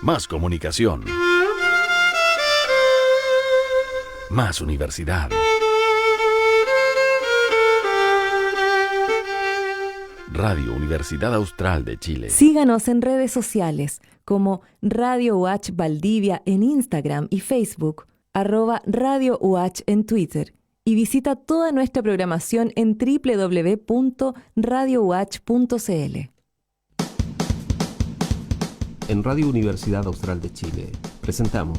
Más comunicación. Más universidad. Radio Universidad Austral de Chile. Síganos en redes sociales como Radio UH Valdivia en Instagram y Facebook, @Radio UH en Twitter, y visita toda nuestra programación en www.radiouh.cl. En Radio Universidad Austral de Chile presentamos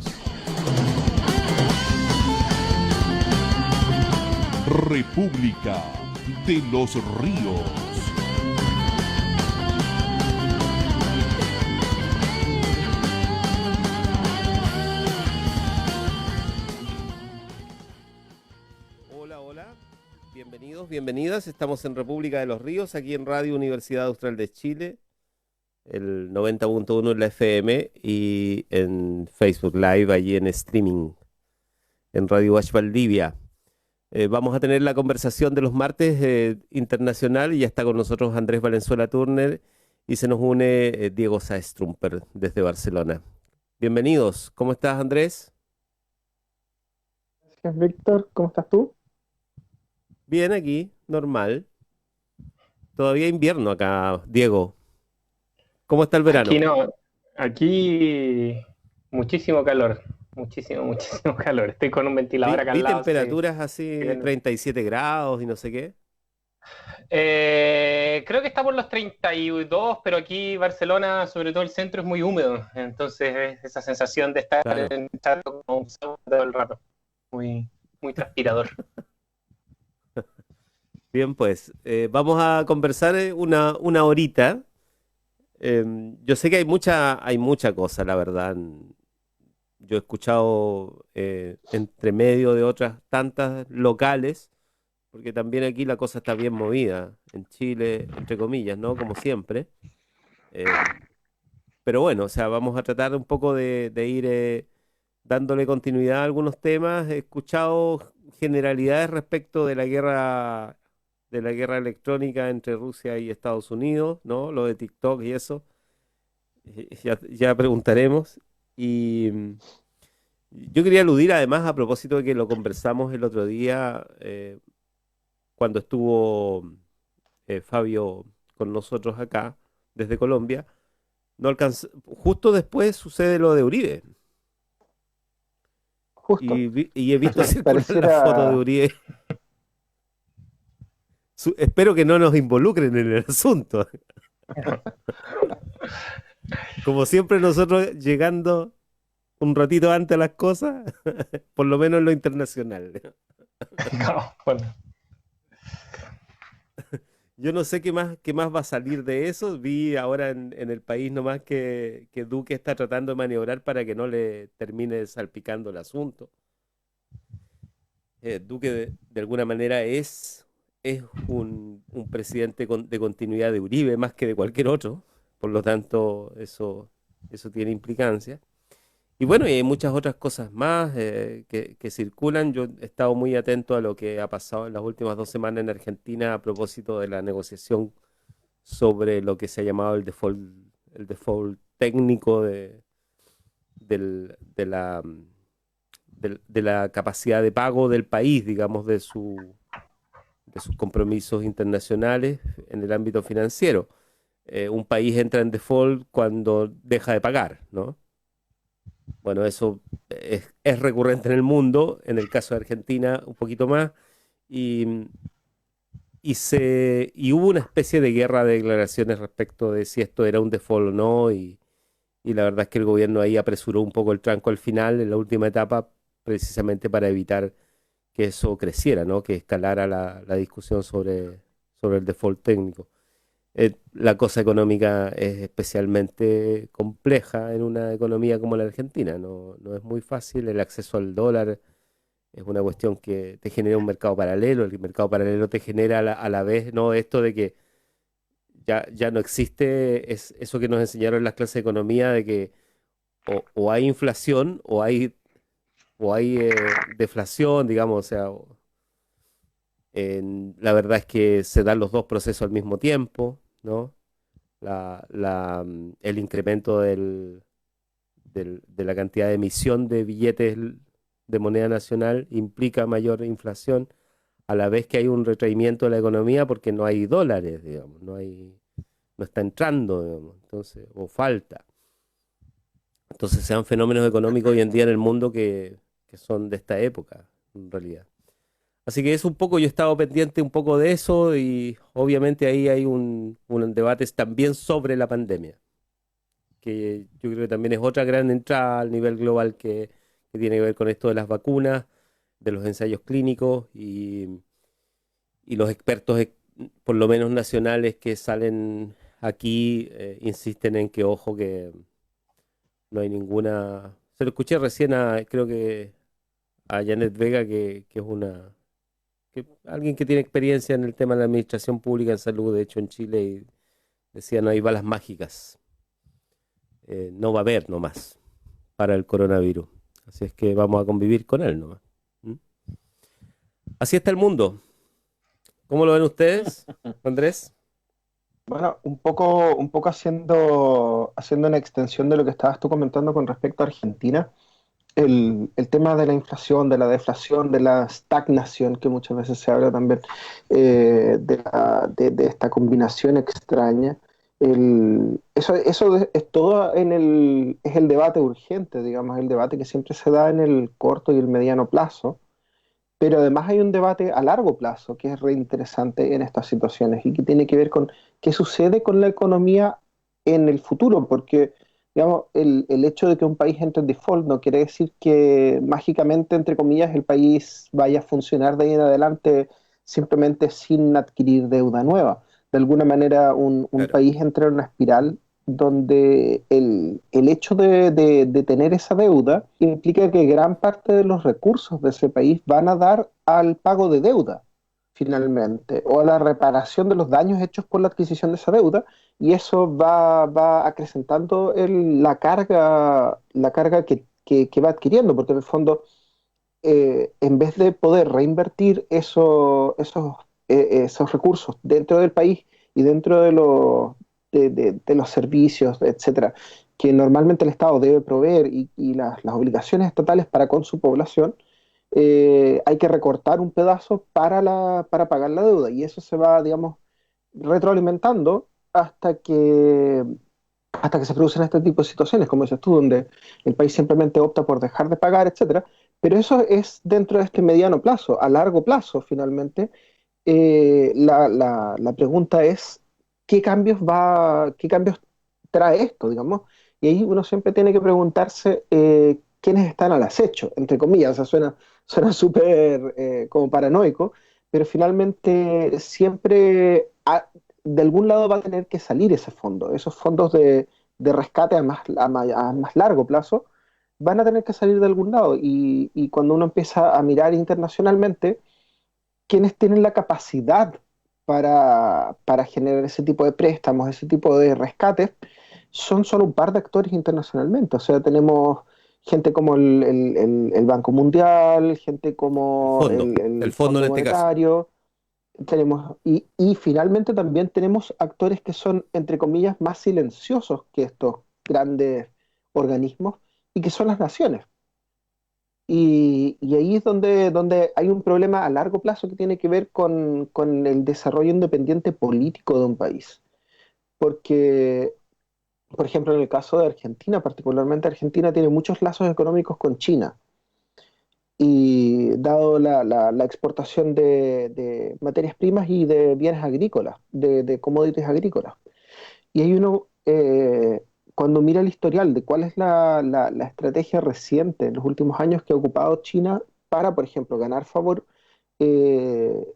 República de los Ríos. Hola, bienvenidos, bienvenidas. Estamos en República de los Ríos, aquí en Radio Universidad Austral de Chile, el 90.1 en la FM y en Facebook Live, allí en streaming, en Radio UH Valdivia. Vamos a tener la conversación de los martes internacional y ya está con nosotros Andrés Valenzuela Turner y se nos une Diego Sáez Trumper desde Barcelona. Bienvenidos, ¿cómo estás, Andrés? Gracias, Víctor, ¿cómo estás tú? Bien, aquí, normal. Todavía invierno acá, Diego. ¿Cómo está el verano? Aquí no, aquí muchísimo calor, muchísimo calor. Estoy con un ventilador acá al Vi lado. temperaturas así, sí. 37 grados y no sé qué. Creo que está por los 32, pero aquí Barcelona, sobre todo el centro, es muy húmedo. Entonces esa sensación de estar Claro. en como un sauna todo el rato. Muy transpirador. Bien, pues, vamos a conversar una horita. Yo sé que hay mucha cosa, la verdad. Yo he escuchado entre medio de otras tantas locales, porque también aquí la cosa está bien movida, en Chile, entre comillas, ¿no? Como siempre. Eh, pero bueno, o sea, vamos a tratar un poco de ir dándole continuidad a algunos temas. He escuchado generalidades respecto de la guerra electrónica entre Rusia y Estados Unidos, ¿no? Lo de TikTok y eso. Ya preguntaremos. Y yo quería aludir además a propósito de que lo conversamos el otro día cuando estuvo Fabio con nosotros acá desde Colombia. Justo después sucede lo de Uribe. Justo. Y he visto circular la Pareciera- foto de Uribe. Espero que no nos involucren en el asunto. Como siempre nosotros llegando un ratito antes a las cosas, por lo menos en lo internacional. No, bueno. Yo no sé qué más va a salir de eso. Vi ahora en el país nomás que Duque está tratando de maniobrar para que no le termine salpicando el asunto. Duque de alguna manera es un presidente de continuidad de Uribe más que de cualquier otro. Por lo tanto, eso tiene implicancia. Y bueno, y hay muchas otras cosas más que circulan. Yo he estado muy atento a lo que ha pasado en las últimas 2 semanas en Argentina a propósito de la negociación sobre lo que se ha llamado el default técnico de la capacidad de pago del país, digamos, de sus compromisos internacionales en el ámbito financiero. Un país entra en default cuando deja de pagar, ¿no? Bueno, eso es recurrente en el mundo, en el caso de Argentina un poquito más, y, y hubo una especie de guerra de declaraciones respecto de si esto era un default o no, y la verdad es que el gobierno ahí apresuró un poco el tranco al final, en la última etapa, precisamente para evitar que eso creciera, ¿no? Que escalara la discusión sobre el default técnico. La cosa económica es especialmente compleja en una economía como la Argentina. No es muy fácil. El acceso al dólar es una cuestión que te genera un mercado paralelo. El mercado paralelo te genera a la vez, ¿no? Esto de que ya no existe eso que nos enseñaron en las clases de economía de que o hay inflación o hay deflación, digamos. O sea, la verdad es que se dan los dos procesos al mismo tiempo, ¿no? El incremento de la cantidad de emisión de billetes de moneda nacional implica mayor inflación, a la vez que hay un retraimiento de la economía porque no hay dólares, digamos, no está entrando, digamos, entonces, o falta. Entonces se dan fenómenos económicos hoy en día en el mundo que son de esta época, en realidad. Así que es un poco, yo he estado pendiente un poco de eso y obviamente ahí hay un debate también sobre la pandemia, que yo creo que también es otra gran entrada al nivel global que tiene que ver con esto de las vacunas, de los ensayos clínicos y los expertos, por lo menos nacionales, que salen aquí, insisten en que, ojo, que no hay ninguna... Se lo escuché recién creo que a Janet Vega, que es alguien que tiene experiencia en el tema de la administración pública en salud, de hecho en Chile, y decía no hay balas mágicas, no va a haber nomás para el coronavirus, así es que vamos a convivir con él nomás. ¿Mm? Así está el mundo. ¿Cómo lo ven ustedes, Andrés? Bueno, un poco haciendo una extensión de lo que estabas tú comentando con respecto a Argentina, el tema de la inflación, de la deflación, de la estagnación, que muchas veces se habla también, de esta combinación extraña, eso es todo es el debate urgente, digamos, el debate que siempre se da en el corto y el mediano plazo, pero además hay un debate a largo plazo que es re interesante en estas situaciones y que tiene que ver con qué sucede con la economía en el futuro, porque digamos, el hecho de que un país entre en default no quiere decir que mágicamente, entre comillas, el país vaya a funcionar de ahí en adelante simplemente sin adquirir deuda nueva. De alguna manera, un Claro. país entra en una espiral donde el hecho de tener esa deuda implica que gran parte de los recursos de ese país van a dar al pago de deuda, finalmente, o a la reparación de los daños hechos por la adquisición de esa deuda, y eso va acrecentando la carga que va adquiriendo, porque en el fondo, en vez de poder reinvertir esos recursos dentro del país y dentro de los servicios, etcétera, que normalmente el Estado debe proveer y las obligaciones estatales para con su población, hay que recortar un pedazo para pagar la deuda, y eso se va, digamos, retroalimentando hasta que se producen este tipo de situaciones, como dices tú, donde el país simplemente opta por dejar de pagar, etcétera. Pero eso es dentro de este mediano plazo. A largo plazo, finalmente, la pregunta es qué cambios trae esto, digamos. Y ahí uno siempre tiene que preguntarse quiénes están al acecho, entre comillas. O sea, suena súper como paranoico, pero finalmente siempre de algún lado va a tener que salir ese fondo. Esos fondos de rescate a más largo plazo van a tener que salir de algún lado. Y cuando uno empieza a mirar internacionalmente, quienes tienen la capacidad para generar ese tipo de préstamos, ese tipo de rescates, son solo un par de actores internacionalmente. O sea, tenemos gente como el Banco Mundial, gente como El el fondo Fondo en este caso. Monetario, y finalmente también tenemos actores que son, entre comillas, más silenciosos que estos grandes organismos y que son las naciones. Y ahí es donde hay un problema a largo plazo que tiene que ver con el desarrollo independiente político de un país. Porque, por ejemplo, en el caso de Argentina, particularmente Argentina tiene muchos lazos económicos con China. Y dado la exportación de materias primas y de bienes agrícolas, de commodities agrícolas. Y hay uno, cuando mira el historial de cuál es la estrategia reciente en los últimos años que ha ocupado China para, por ejemplo, ganar favor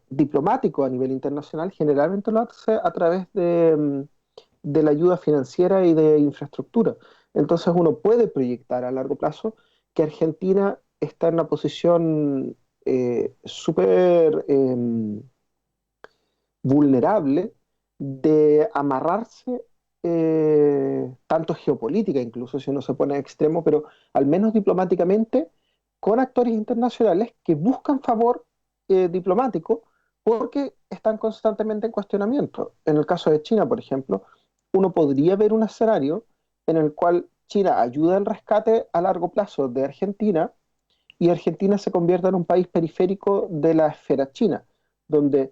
diplomático a nivel internacional, generalmente lo hace a través de la ayuda financiera y de infraestructura. Entonces uno puede proyectar a largo plazo que Argentina está en una posición súper vulnerable de amarrarse, tanto geopolítica, incluso si uno se pone a extremo, pero al menos diplomáticamente, con actores internacionales que buscan favor diplomático porque están constantemente en cuestionamiento. En el caso de China, por ejemplo, uno podría ver un escenario en el cual China ayuda en rescate a largo plazo de Argentina y Argentina se convierta en un país periférico de la esfera china, donde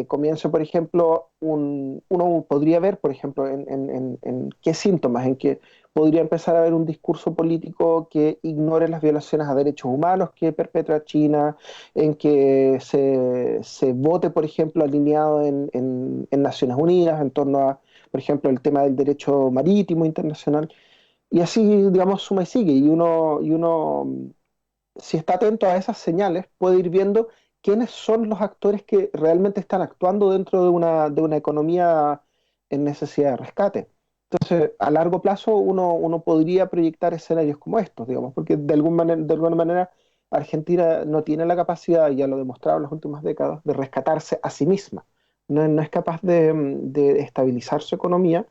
comience, por ejemplo, uno podría ver, por ejemplo, en qué síntomas, en que podría empezar a haber un discurso político que ignore las violaciones a derechos humanos que perpetra China, en que se vote, por ejemplo, alineado en Naciones Unidas en torno a, por ejemplo, el tema del derecho marítimo internacional. Y así, digamos, suma y sigue. Y uno, si está atento a esas señales, puede ir viendo quiénes son los actores que realmente están actuando dentro de una economía en necesidad de rescate. Entonces, a largo plazo, uno podría proyectar escenarios como estos, digamos, porque de alguna manera Argentina no tiene la capacidad, ya lo ha demostrado en las últimas décadas, de rescatarse a sí misma. No es capaz de estabilizar su economía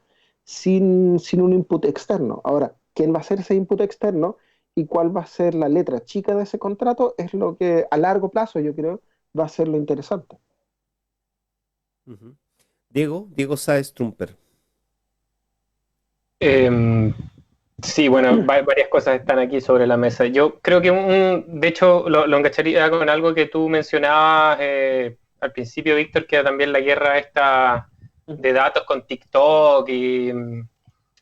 sin un input externo. Ahora, ¿quién va a ser ese input externo y cuál va a ser la letra chica de ese contrato? Es lo que a largo plazo, yo creo, va a ser lo interesante. Ujú. Diego Sáez Trumper. Sí, bueno, varias cosas están aquí sobre la mesa. Yo creo que, de hecho, lo engancharía con algo que tú mencionabas al principio, Víctor, que era también la guerra esta de datos con TikTok, y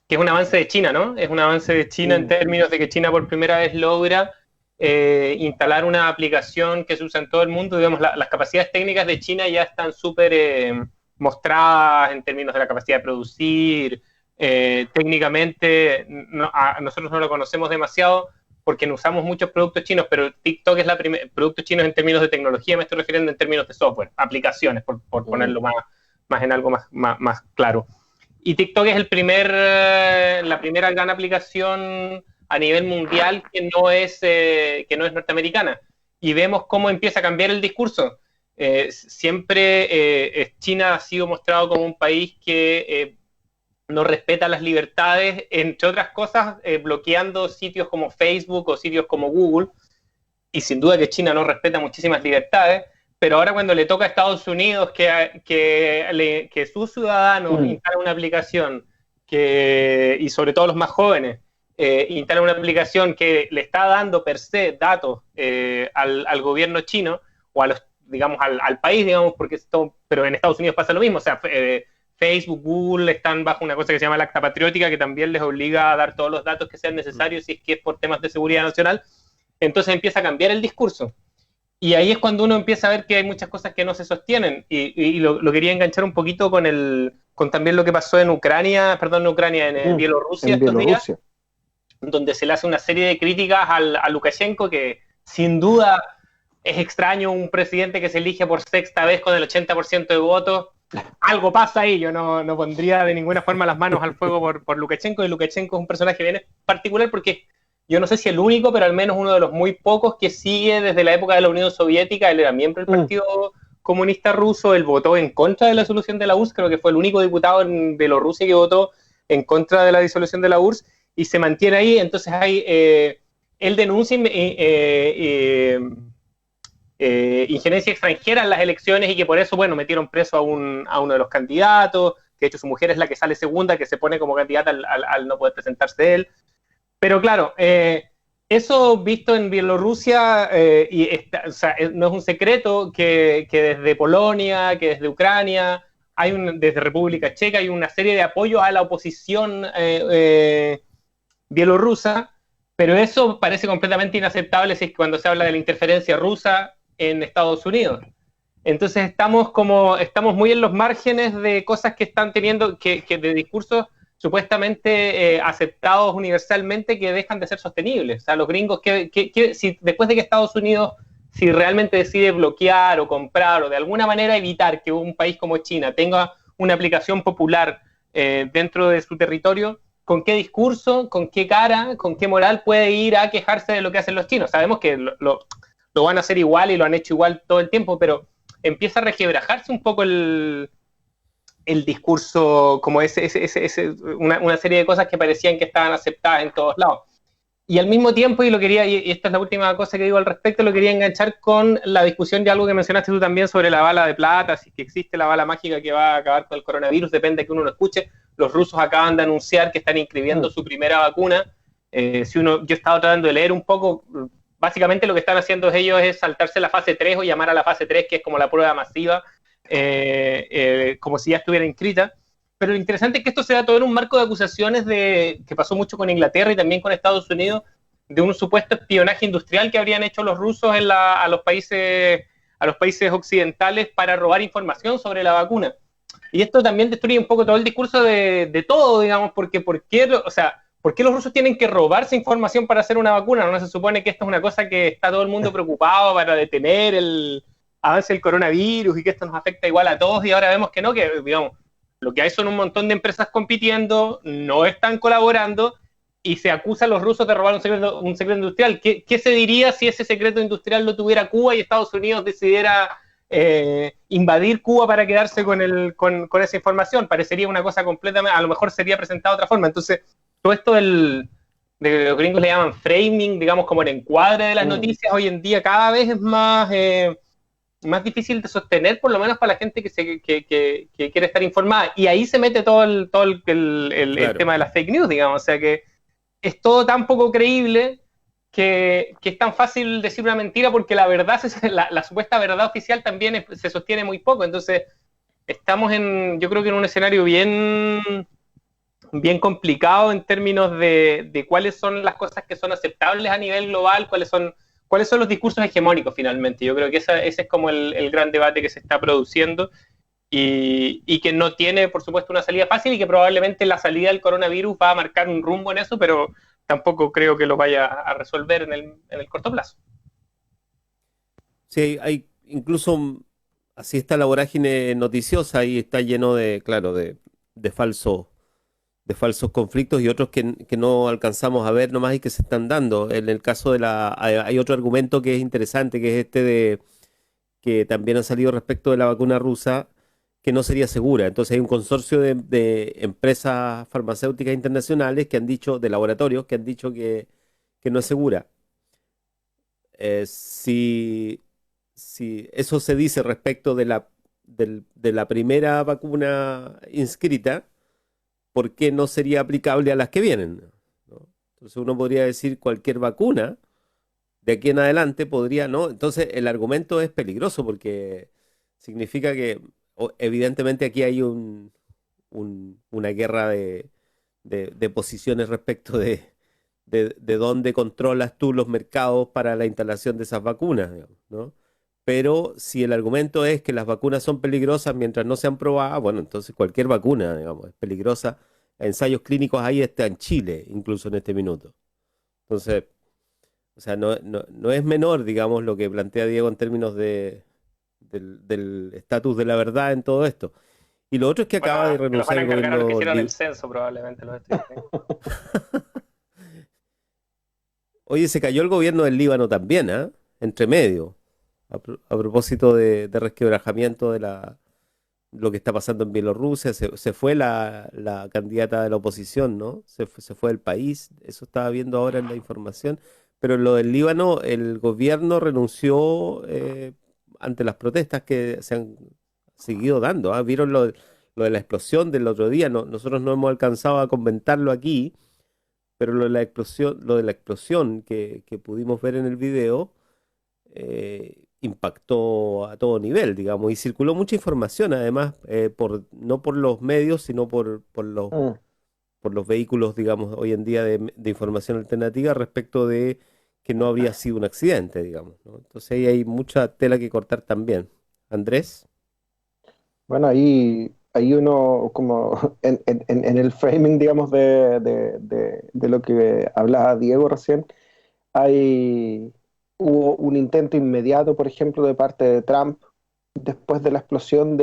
que es un avance de China, ¿no? Es un avance de China en términos de que China por primera vez logra instalar una aplicación que se usa en todo el mundo. Digamos, las capacidades técnicas de China ya están súper mostradas en términos de la capacidad de producir. Técnicamente nosotros no lo conocemos demasiado porque no usamos muchos productos chinos, pero TikTok es productos chinos en términos de tecnología, me estoy refiriendo en términos de software, aplicaciones, por ponerlo más en algo más claro. Y TikTok es la primera gran aplicación a nivel mundial que no es norteamericana. Y vemos cómo empieza a cambiar el discurso. Siempre China ha sido mostrado como un país que no respeta las libertades, entre otras cosas, bloqueando sitios como Facebook o sitios como Google. Y sin duda que China no respeta muchísimas libertades. Pero ahora cuando le toca a Estados Unidos que sus ciudadanos instalen una aplicación y sobre todo los más jóvenes, instalan una aplicación que le está dando per se datos al gobierno chino o a digamos, al país, digamos, pero en Estados Unidos pasa lo mismo. O sea, Facebook, Google están bajo una cosa que se llama la Acta Patriótica, que también les obliga a dar todos los datos que sean necesarios si es que es por temas de seguridad nacional. Entonces empieza a cambiar el discurso. Y ahí es cuando uno empieza a ver que hay muchas cosas que no se sostienen. Y lo quería enganchar un poquito con también lo que pasó en Bielorrusia estos días, donde se le hace una serie de críticas a Lukashenko, que sin duda es extraño un presidente que se elige por sexta vez con el 80% de votos. Algo pasa ahí, yo no pondría de ninguna forma las manos al fuego por Lukashenko, y Lukashenko es un personaje bien particular porque yo no sé si el único, pero al menos uno de los muy pocos que sigue desde la época de la Unión Soviética. Él era miembro del Partido Comunista Ruso, él votó en contra de la disolución de la URSS, creo que fue el único diputado en Bielorrusia que votó en contra de la disolución de la URSS, y se mantiene ahí. Entonces él denuncia injerencia extranjera en las elecciones, y que por eso, bueno, metieron preso a uno de los candidatos, que de hecho su mujer es la que sale segunda, que se pone como candidata al no poder presentarse él. Pero claro, eso visto en Bielorrusia, o sea, no es un secreto que desde Polonia, que desde Ucrania, desde República Checa, hay una serie de apoyos a la oposición bielorrusa, pero eso parece completamente inaceptable si es que cuando se habla de la interferencia rusa en Estados Unidos. Entonces estamos muy en los márgenes de cosas que están teniendo, que de discursos supuestamente aceptados universalmente, que dejan de ser sostenibles. O sea, los gringos, si después de que Estados Unidos, si realmente decide bloquear o comprar o de alguna manera evitar que un país como China tenga una aplicación popular dentro de su territorio, ¿con qué discurso, con qué cara, con qué moral puede ir a quejarse de lo que hacen los chinos? Sabemos que lo van a hacer igual y lo han hecho igual todo el tiempo, pero empieza a requebrajarse un poco el discurso, como una serie de cosas que parecían que estaban aceptadas en todos lados. Y al mismo tiempo, y esta es la última cosa que digo al respecto, lo quería enganchar con la discusión de algo que mencionaste tú también sobre la bala de plata, si que existe la bala mágica que va a acabar con el coronavirus, depende de que uno lo escuche. Los rusos acaban de anunciar que están inscribiendo su primera vacuna. Yo he estado tratando de leer un poco, básicamente lo que están haciendo ellos es saltarse la fase 3 o llamar a la fase 3, que es como la prueba masiva, como si ya estuviera inscrita. Pero lo interesante es que esto se da todo en un marco de acusaciones que pasó mucho con Inglaterra y también con Estados Unidos, de un supuesto espionaje industrial que habrían hecho los rusos a los países occidentales para robar información sobre la vacuna. Y esto también destruye un poco todo el discurso de todo, digamos, porque ¿por qué los rusos tienen que robarse información para hacer una vacuna? ¿No se supone que esto es una cosa que está todo el mundo preocupado para detener el avance del coronavirus y que esto nos afecta igual a todos? Y ahora vemos que no, que digamos, lo que hay son un montón de empresas compitiendo, no están colaborando y se acusa a los rusos de robar un secreto industrial. ¿Qué se diría si ese secreto industrial lo tuviera Cuba y Estados Unidos decidiera invadir Cuba para quedarse con esa información? Parecería una cosa completamente, a lo mejor sería presentado de otra forma. Entonces, todo esto de los gringos le llaman framing, digamos, como el encuadre de las noticias, hoy en día cada vez es más difícil de sostener, por lo menos para la gente que quiere estar informada. Y ahí se mete todo el tema de las fake news, digamos. O sea que es todo tan poco creíble que es tan fácil decir una mentira, porque la verdad, la supuesta verdad oficial también se sostiene muy poco. Entonces, estamos yo creo que en un escenario bien complicado en términos de cuáles son las cosas que son aceptables a nivel global, cuáles son los discursos hegemónicos finalmente. Yo creo que ese es como el gran debate que se está produciendo y que no tiene, por supuesto, una salida fácil, y que probablemente la salida del coronavirus va a marcar un rumbo en eso, pero tampoco creo que lo vaya a resolver en el corto plazo. Sí, hay incluso, así está la vorágine noticiosa, y está lleno de, claro, de falsos conflictos y otros que no alcanzamos a ver nomás y que se están dando. En el caso hay otro argumento que es interesante, que es que también ha salido respecto de la vacuna rusa, que no sería segura. Entonces hay un consorcio de empresas farmacéuticas internacionales que han dicho, de laboratorios, que han dicho que no es segura. Si eso se dice respecto de la primera vacuna inscrita, ¿por qué no sería aplicable a las que vienen? ¿No? Entonces uno podría decir cualquier vacuna de aquí en adelante podría, ¿no? Entonces el argumento es peligroso, porque significa que evidentemente aquí hay una guerra de posiciones respecto de dónde controlas tú los mercados para la instalación de esas vacunas, digamos, ¿no? Pero si el argumento es que las vacunas son peligrosas mientras no sean probadas, bueno, entonces cualquier vacuna, digamos, es peligrosa. Ensayos clínicos ahí está en Chile, incluso en este minuto. Entonces, o sea, no es menor, digamos, lo que plantea Diego en términos del estatus de la verdad en todo esto. Y lo otro es que acaba de renunciar el gobierno. Los que hicieron el censo, probablemente, los estudiantes. Oye, se cayó el gobierno del Líbano también, ¿ah? Entre medio. A propósito de resquebrajamiento de lo que está pasando en Bielorrusia, se fue la candidata de la oposición, ¿no? Se fue del país, eso estaba viendo ahora en la información, pero en lo del Líbano, el gobierno renunció ante las protestas que se han seguido dando, ¿ah? ¿Vieron lo de la explosión del otro día? Nosotros no hemos alcanzado a comentarlo aquí, pero lo de la explosión que pudimos ver en el video, impactó a todo nivel, digamos, y circuló mucha información, además, no por los medios, sino por los vehículos, digamos, hoy en día de información alternativa respecto de que no habría sido un accidente, digamos, ¿no? Entonces ahí hay mucha tela que cortar también. Andrés. Bueno, ahí uno, como en el framing, digamos, de lo que hablaba Diego recién, hubo un intento inmediato, por ejemplo, de parte de Trump, después de la explosión,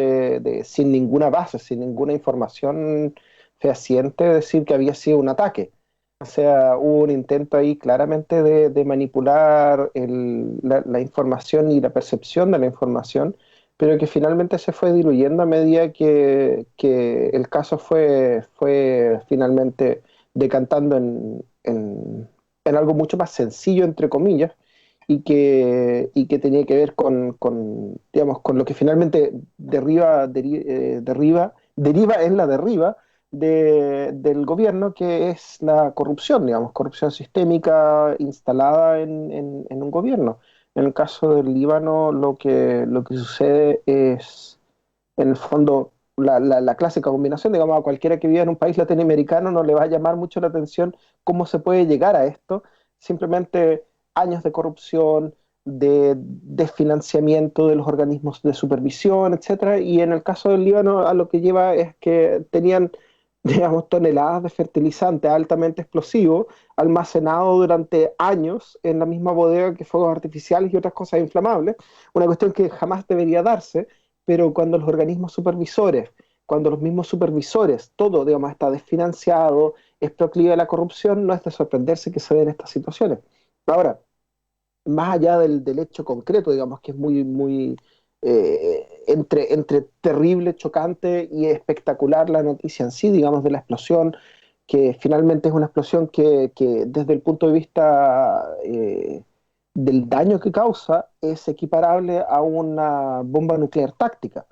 sin ninguna base, sin ninguna información fehaciente, decir que había sido un ataque. O sea, hubo un intento ahí claramente de manipular la información y la percepción de la información, pero que finalmente se fue diluyendo a medida que el caso fue finalmente decantando en algo mucho más sencillo, entre comillas, y que tenía que ver digamos, con lo que finalmente deriva en la derriba del gobierno, que es la corrupción, digamos, corrupción sistémica instalada en un gobierno. En el caso del Líbano, lo que sucede es, en el fondo, la clásica combinación. Digamos, a cualquiera que viva en un país latinoamericano no le va a llamar mucho la atención cómo se puede llegar a esto. Simplemente años de corrupción, de desfinanciamiento de los organismos de supervisión, etcétera. Y en el caso del Líbano, a lo que lleva es que tenían, digamos, toneladas de fertilizante altamente explosivo almacenado durante años en la misma bodega que fuegos artificiales y otras cosas inflamables, una cuestión que jamás debería darse, pero cuando los mismos supervisores, todo, digamos, está desfinanciado, es proclive a la corrupción, no es de sorprenderse que se den estas situaciones. Ahora, más allá del hecho concreto, digamos, que es muy entre terrible, chocante y espectacular la noticia en sí, digamos, de la explosión, que finalmente es una explosión que desde el punto de vista del daño que causa es equiparable a una bomba nuclear táctica,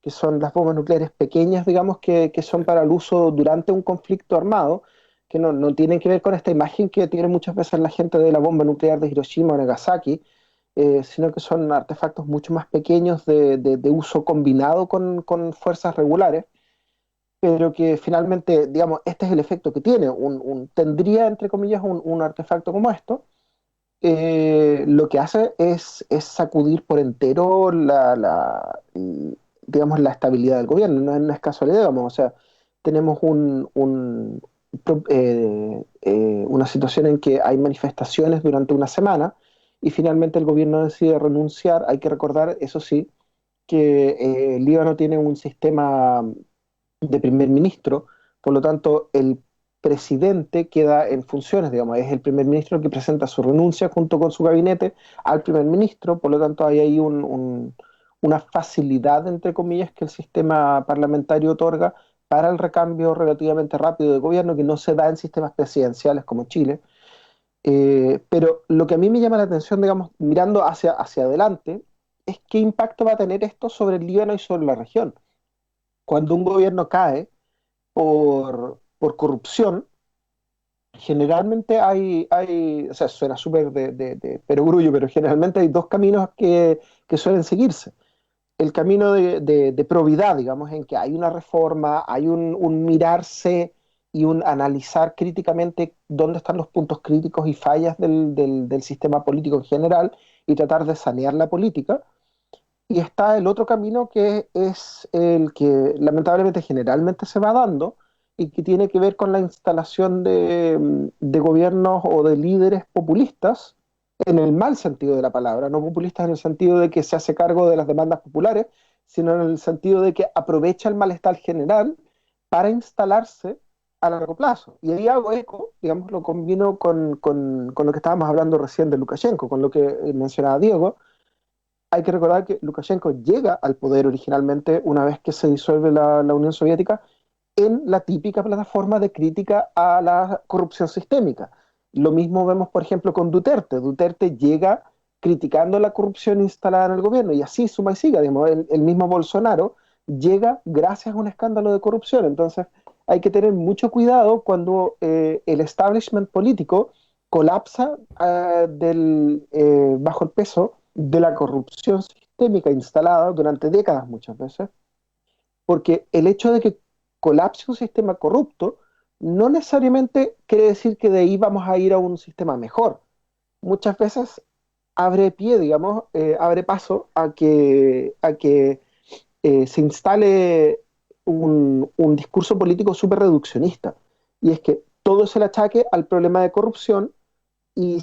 que son las bombas nucleares pequeñas, digamos, que son para el uso durante un conflicto armado, que no tienen que ver con esta imagen que tiene muchas veces la gente de la bomba nuclear de Hiroshima o Nagasaki, sino que son artefactos mucho más pequeños de uso combinado con fuerzas regulares, pero que finalmente, digamos, este es el efecto que tiene. Tendría, entre comillas, un artefacto como esto. Lo que hace es sacudir por entero digamos, la estabilidad del gobierno. No es casualidad, digamos, o sea, tenemos una situación en que hay manifestaciones durante una semana y finalmente el gobierno decide renunciar. Hay que recordar, eso sí, que Líbano tiene un sistema de primer ministro, por lo tanto el presidente queda en funciones, digamos, es el primer ministro el que presenta su renuncia junto con su gabinete al primer ministro, por lo tanto hay ahí una facilidad, entre comillas, que el sistema parlamentario otorga para el recambio relativamente rápido de gobierno, que no se da en sistemas presidenciales como Chile. Pero lo que a mí me llama la atención, digamos, mirando hacia adelante, es qué impacto va a tener esto sobre el Líbano y sobre la región. Cuando un gobierno cae por corrupción, generalmente o sea, suena súper de perogrullo, pero generalmente hay dos caminos que suelen seguirse. El camino de probidad, digamos, en que hay una reforma, hay un mirarse y un analizar críticamente dónde están los puntos críticos y fallas del sistema político en general y tratar de sanear la política. Y está el otro camino, que es el que lamentablemente generalmente se va dando y que tiene que ver con la instalación de gobiernos o de líderes populistas, en el mal sentido de la palabra, no populistas en el sentido de que se hace cargo de las demandas populares, sino en el sentido de que aprovecha el malestar general para instalarse a largo plazo. Y ahí hago eco, digamos, lo combino con lo que estábamos hablando recién de Lukashenko, con lo que mencionaba Diego. Hay que recordar que Lukashenko llega al poder originalmente una vez que se disuelve la Unión Soviética en la típica plataforma de crítica a la corrupción sistémica. Lo mismo vemos, por ejemplo, con Duterte. Duterte llega criticando la corrupción instalada en el gobierno, y así suma y siga. Digamos, el mismo Bolsonaro llega gracias a un escándalo de corrupción. Entonces hay que tener mucho cuidado cuando el establishment político colapsa bajo el peso de la corrupción sistémica instalada durante décadas muchas veces, porque el hecho de que colapse un sistema corrupto no necesariamente quiere decir que de ahí vamos a ir a un sistema mejor. Muchas veces abre pie, digamos, abre paso a que se instale un discurso político súper reduccionista, y es que todo es el achaque al problema de corrupción y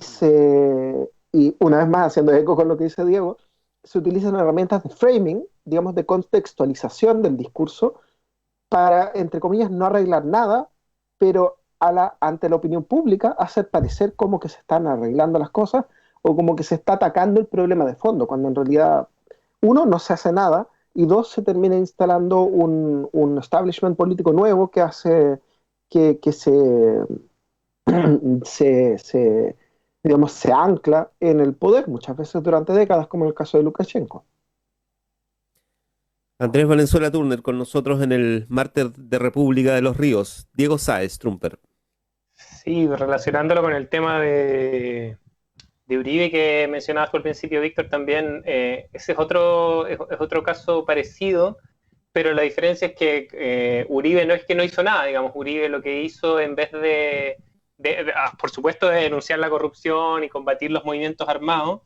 una vez más, haciendo eco con lo que dice Diego, se utilizan herramientas de framing, digamos, de contextualización del discurso para, entre comillas, no arreglar nada, pero ante la opinión pública hacer parecer como que se están arreglando las cosas o como que se está atacando el problema de fondo, cuando en realidad, uno, no se hace nada, y dos, se termina instalando un establishment político nuevo que hace que se digamos, se ancla en el poder, muchas veces durante décadas, como en el caso de Lukashenko. Andrés Valenzuela Turner con nosotros en el Martes de República de los Ríos. Diego Sáez, Trumper. Sí, relacionándolo con el tema de Uribe que mencionabas tú al principio, Víctor, también ese es otro caso parecido, pero la diferencia es que Uribe no es que no hizo nada, digamos, Uribe lo que hizo en vez por supuesto, de denunciar la corrupción y combatir los movimientos armados,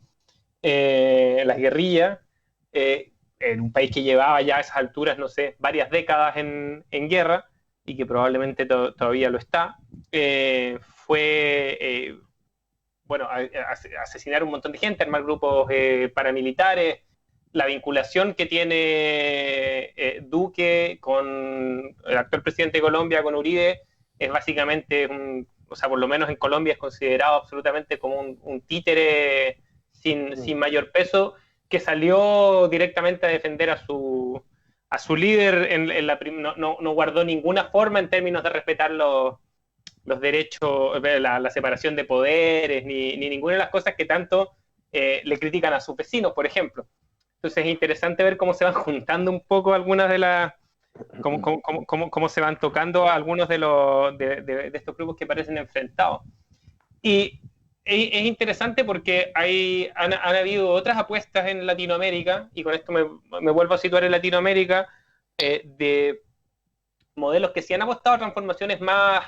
las guerrillas, en un país que llevaba ya a esas alturas, no sé, varias décadas en guerra, y que probablemente todavía lo está, fue, bueno, asesinar un montón de gente, armar grupos paramilitares. La vinculación que tiene Duque con el actual presidente de Colombia, con Uribe, es básicamente, o sea, por lo menos en Colombia es considerado absolutamente como un títere sin mayor peso, que salió directamente a defender a su líder, no guardó ninguna forma en términos de respetar los derechos, la separación de poderes, ni ninguna de las cosas que tanto le critican a sus vecinos, por ejemplo. Entonces es interesante ver cómo se van juntando un poco algunas de las... Cómo se van tocando algunos de estos grupos que parecen enfrentados. Y es interesante porque han habido otras apuestas en Latinoamérica, y con esto me vuelvo a situar en Latinoamérica, de modelos que sí han apostado a transformaciones más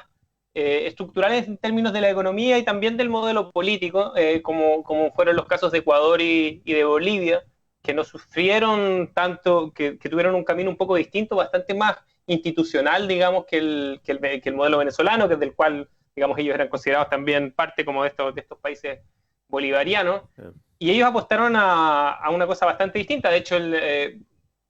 estructurales en términos de la economía y también del modelo político, como fueron los casos de Ecuador y de Bolivia, que no sufrieron tanto, que tuvieron un camino un poco distinto, bastante más institucional, digamos, que el modelo venezolano, que es del cual, digamos, ellos eran considerados también parte como de estos países bolivarianos, y ellos apostaron a una cosa bastante distinta. De hecho,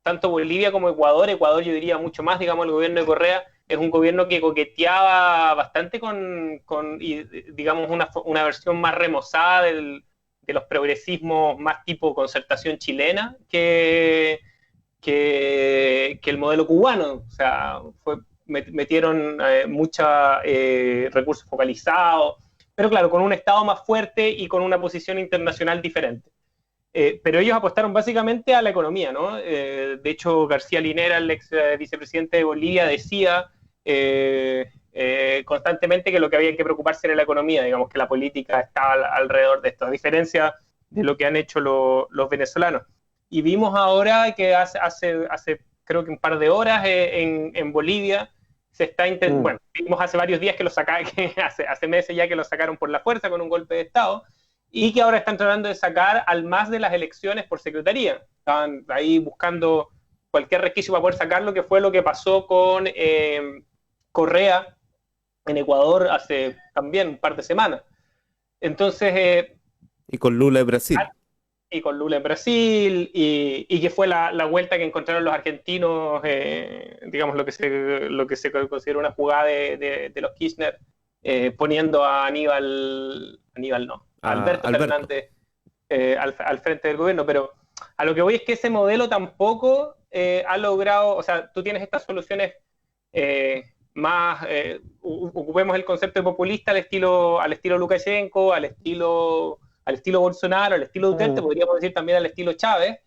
tanto Bolivia como Ecuador yo diría mucho más, digamos, el gobierno de Correa es un gobierno que coqueteaba bastante con digamos, una versión más remozada de los progresismos más tipo concertación chilena que el modelo cubano. O sea, metieron muchos recursos focalizados, pero claro, con un Estado más fuerte y con una posición internacional diferente. Pero ellos apostaron básicamente a la economía, ¿no? De hecho, García Linera, el ex vicepresidente de Bolivia, decía constantemente que lo que había que preocuparse era la economía, digamos, que la política estaba alrededor de esto, a diferencia de lo que han hecho los venezolanos. Y vimos ahora que hace creo que un par de horas en Bolivia se está intentando, bueno, vimos hace varios días que hace meses ya que lo sacaron por la fuerza con un golpe de Estado, y que ahora están tratando de sacar al MAS de las elecciones por secretaría. Estaban ahí buscando cualquier resquicio para poder sacarlo, que fue lo que pasó con Correa en Ecuador hace también un par de semanas. Entonces... y con Lula en Brasil. Y con Lula en Brasil, y que fue la vuelta que encontraron los argentinos, digamos, lo que se considera una jugada de los Kirchner, poniendo a Alberto Fernández al frente del gobierno. Pero a lo que voy es que ese modelo tampoco ha logrado, o sea, tú tienes estas soluciones más, ocupemos el concepto de populista al estilo Lukashenko, al estilo Bolsonaro, al estilo Duterte, podríamos decir también al estilo Chávez,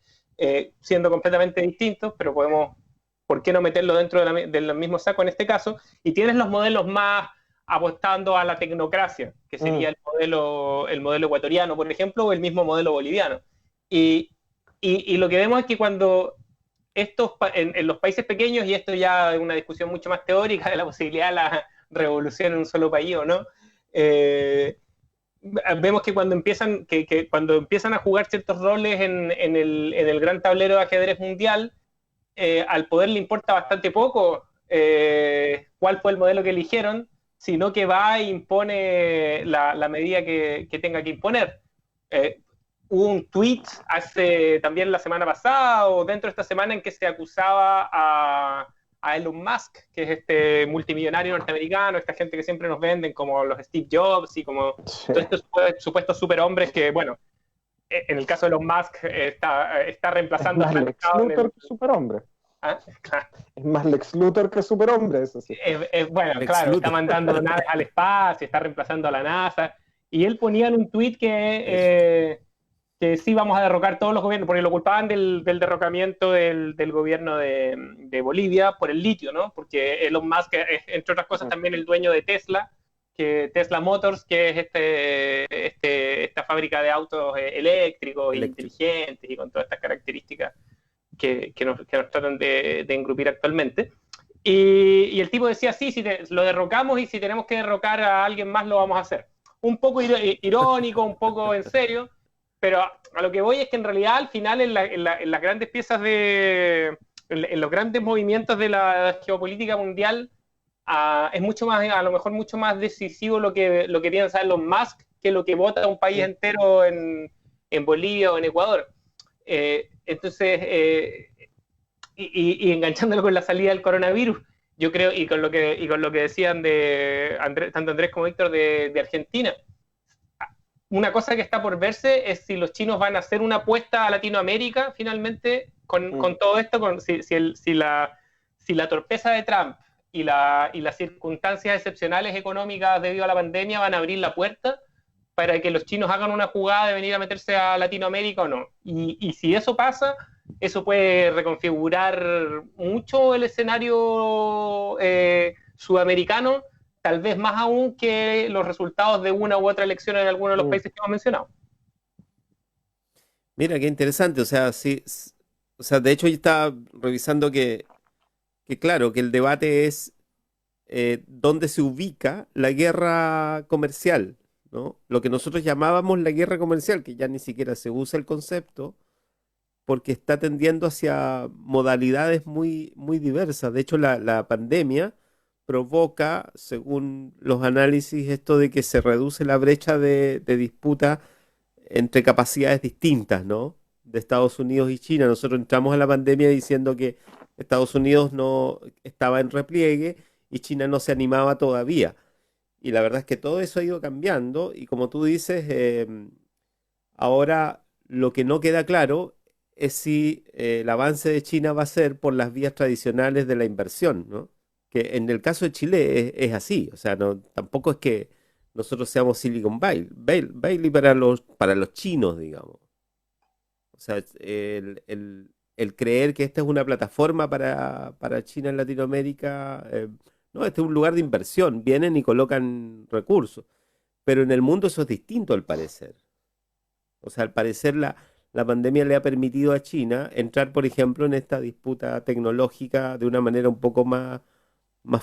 siendo completamente distintos, pero ¿por qué no meterlo dentro del mismo saco en este caso? Y tienes los modelos más apostando a la tecnocracia, que sería el modelo ecuatoriano, por ejemplo, o el mismo modelo boliviano. Y lo que vemos es que cuando en los países pequeños, y esto ya es una discusión mucho más teórica de la posibilidad de la revolución en un solo país o no, vemos que cuando empiezan a jugar ciertos roles en el gran tablero de ajedrez mundial, al poder le importa bastante poco cuál fue el modelo que eligieron, sino que va e impone la medida que tenga que imponer. Hubo un tweet también la semana pasada o dentro de esta semana en que se acusaba a Elon Musk, que es este multimillonario norteamericano, esta gente que siempre nos venden como los Steve Jobs y como todos estos supuestos superhombres que, bueno, en el caso de Elon Musk está reemplazando a Lex Luthor, superhombre. ¿Ah? Claro. Es más Lex Luthor que Superhombre, eso sí. Bueno, Lex claro, Luthor. está mandando naves al espacio, está reemplazando a la NASA. Y él ponía en un tuit que sí vamos a derrocar todos los gobiernos, porque lo culpaban del derrocamiento del gobierno de Bolivia por el litio, ¿no? Porque Elon Musk es, entre otras cosas, también el dueño de Tesla, que Tesla Motors, que es esta fábrica de autos eléctricos, inteligentes y con todas estas características que nos tratan de engrupir actualmente. Y el tipo decía, sí, si lo derrocamos y si tenemos que derrocar a alguien más lo vamos a hacer. Un poco irónico, un poco en serio, pero a lo que voy es que en realidad al final en las grandes piezas en los grandes movimientos de la geopolítica mundial es mucho más, a lo mejor mucho más decisivo lo que piensa Elon Musk que lo que vota un país entero en Bolivia o en Ecuador. Entonces, y enganchándolo con la salida del coronavirus, yo creo, y con lo que decían tanto Andrés como Víctor de Argentina, una cosa que está por verse es si los chinos van a hacer una apuesta a Latinoamérica finalmente con todo esto, si la torpeza de Trump y las circunstancias excepcionales económicas debido a la pandemia van a abrir la puerta para que los chinos hagan una jugada de venir a meterse a Latinoamérica o no. Y si eso pasa, eso puede reconfigurar mucho el escenario sudamericano, tal vez más aún que los resultados de una u otra elección en alguno de los países que hemos mencionado. Mira, qué interesante. O sea, sí, o sea, de hecho yo estaba revisando que claro, que el debate es dónde se ubica la guerra comercial, ¿no? Lo que nosotros llamábamos la guerra comercial, que ya ni siquiera se usa el concepto, porque está tendiendo hacia modalidades muy, muy diversas. De hecho, la pandemia provoca, según los análisis, esto de que se reduce la brecha de disputa entre capacidades distintas, ¿no? De Estados Unidos y China. Nosotros entramos a la pandemia diciendo que Estados Unidos no estaba en repliegue y China no se animaba todavía. Y la verdad es que todo eso ha ido cambiando y como tú dices, ahora lo que no queda claro es si el avance de China va a ser por las vías tradicionales de la inversión, ¿no? Que en el caso de Chile es así, o sea, no, tampoco es que nosotros seamos Silicon Valley para los chinos, digamos. O sea, el creer que esta es una plataforma para China en Latinoamérica, no, este es un lugar de inversión, vienen y colocan recursos, pero en el mundo eso es distinto al parecer. O sea, al parecer la pandemia le ha permitido a China entrar, por ejemplo, en esta disputa tecnológica de una manera un poco más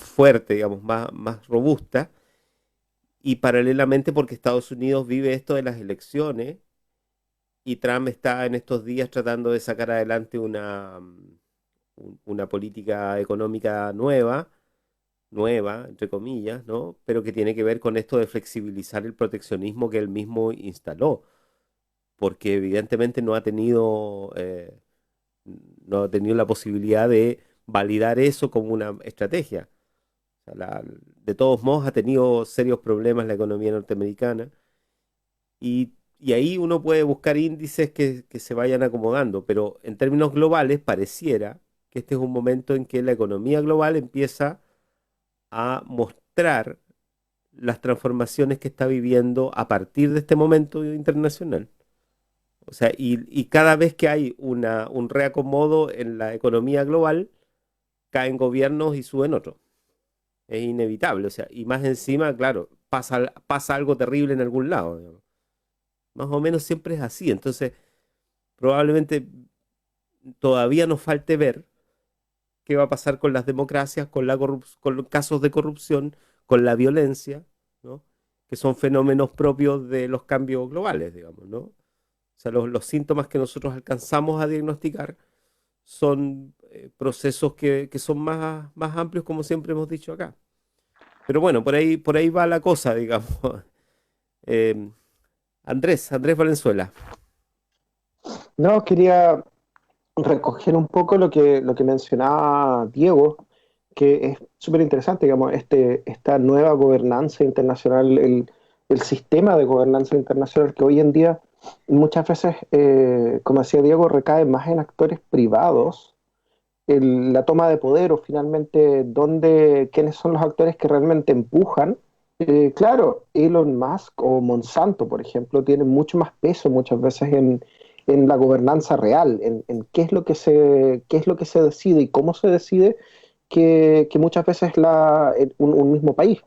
fuerte, digamos, más robusta, y paralelamente porque Estados Unidos vive esto de las elecciones y Trump está en estos días tratando de sacar adelante una política económica nueva, entre comillas, ¿no? Pero que tiene que ver con esto de flexibilizar el proteccionismo que él mismo instaló, porque evidentemente no ha tenido la posibilidad de validar eso como una estrategia. O sea, de todos modos ha tenido serios problemas la economía norteamericana y ahí uno puede buscar índices que se vayan acomodando, pero en términos globales pareciera que este es un momento en que la economía global empieza a mostrar las transformaciones que está viviendo a partir de este momento internacional. O sea, y cada vez que hay un reacomodo en la economía global, caen gobiernos y suben otros. Es inevitable, o sea, y más encima, claro, pasa algo terrible en algún lado, digamos. Más o menos siempre es así, entonces probablemente todavía nos falte ver qué va a pasar con las democracias, con los casos de corrupción, con la violencia, ¿no? Que son fenómenos propios de los cambios globales, digamos, ¿no? O sea, los síntomas que nosotros alcanzamos a diagnosticar son procesos que son más amplios, como siempre hemos dicho acá. Pero bueno, por ahí va la cosa, digamos. Andrés Valenzuela. No, quería recoger un poco lo que mencionaba Diego, que es súper interesante, digamos, esta nueva gobernanza internacional, el sistema de gobernanza internacional que hoy en día muchas veces, como decía Diego, recae más en actores privados la toma de poder o finalmente quiénes son los actores que realmente empujan. Claro, Elon Musk o Monsanto, por ejemplo, tienen mucho más peso muchas veces en la gobernanza real, en qué es lo que se decide y cómo se decide, que muchas veces un mismo país.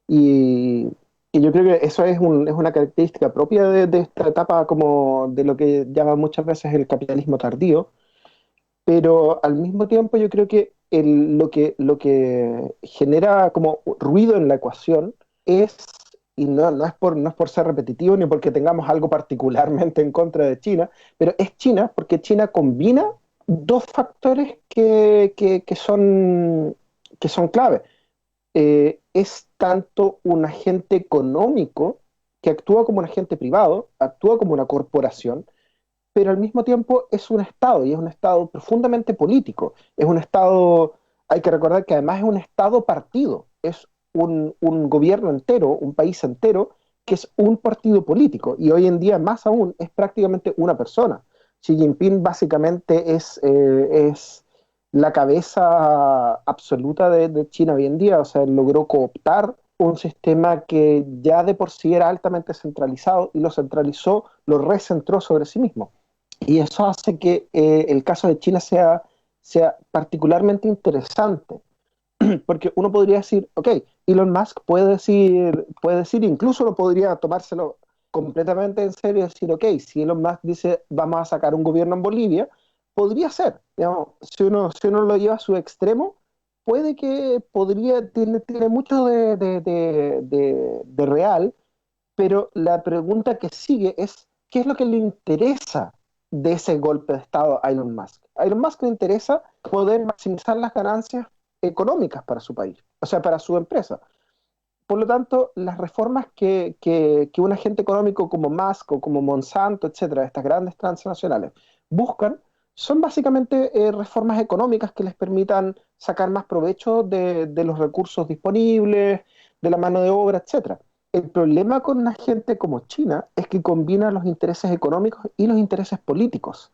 Y, y yo creo que eso es una característica propia de esta etapa, como de lo que llaman muchas veces el capitalismo tardío, pero al mismo tiempo yo creo que lo que genera como ruido en la ecuación es, y no es por ser repetitivo ni porque tengamos algo particularmente en contra de China, pero es China porque China combina dos factores que son clave. Es tanto un agente económico que actúa como un agente privado, actúa como una corporación, pero al mismo tiempo es un Estado, y es un Estado profundamente político. Es un Estado, hay que recordar que además es un Estado partido, es un gobierno entero, un país entero, que es un partido político, y hoy en día más aún es prácticamente una persona. Xi Jinping básicamente es la cabeza absoluta de China hoy en día, o sea, él logró cooptar un sistema que ya de por sí era altamente centralizado y lo centralizó, lo recentró sobre sí mismo. Y eso hace que el caso de China sea particularmente interesante, porque uno podría decir, ok, Elon Musk puede decir, incluso uno podría tomárselo completamente en serio y decir, ok, si Elon Musk dice vamos a sacar un gobierno en Bolivia, podría ser, digamos, si uno lo lleva a su extremo, tiene mucho de real, pero la pregunta que sigue es, ¿qué es lo que le interesa de ese golpe de Estado a Elon Musk? A Elon Musk le interesa poder maximizar las ganancias económicas para su país, o sea, para su empresa. Por lo tanto, las reformas que un agente económico como Musk o como Monsanto, etcétera, estas grandes transnacionales, buscan son básicamente reformas económicas que les permitan sacar más provecho de los recursos disponibles, de la mano de obra, etcétera. El problema con una gente como China es que combina los intereses económicos y los intereses políticos.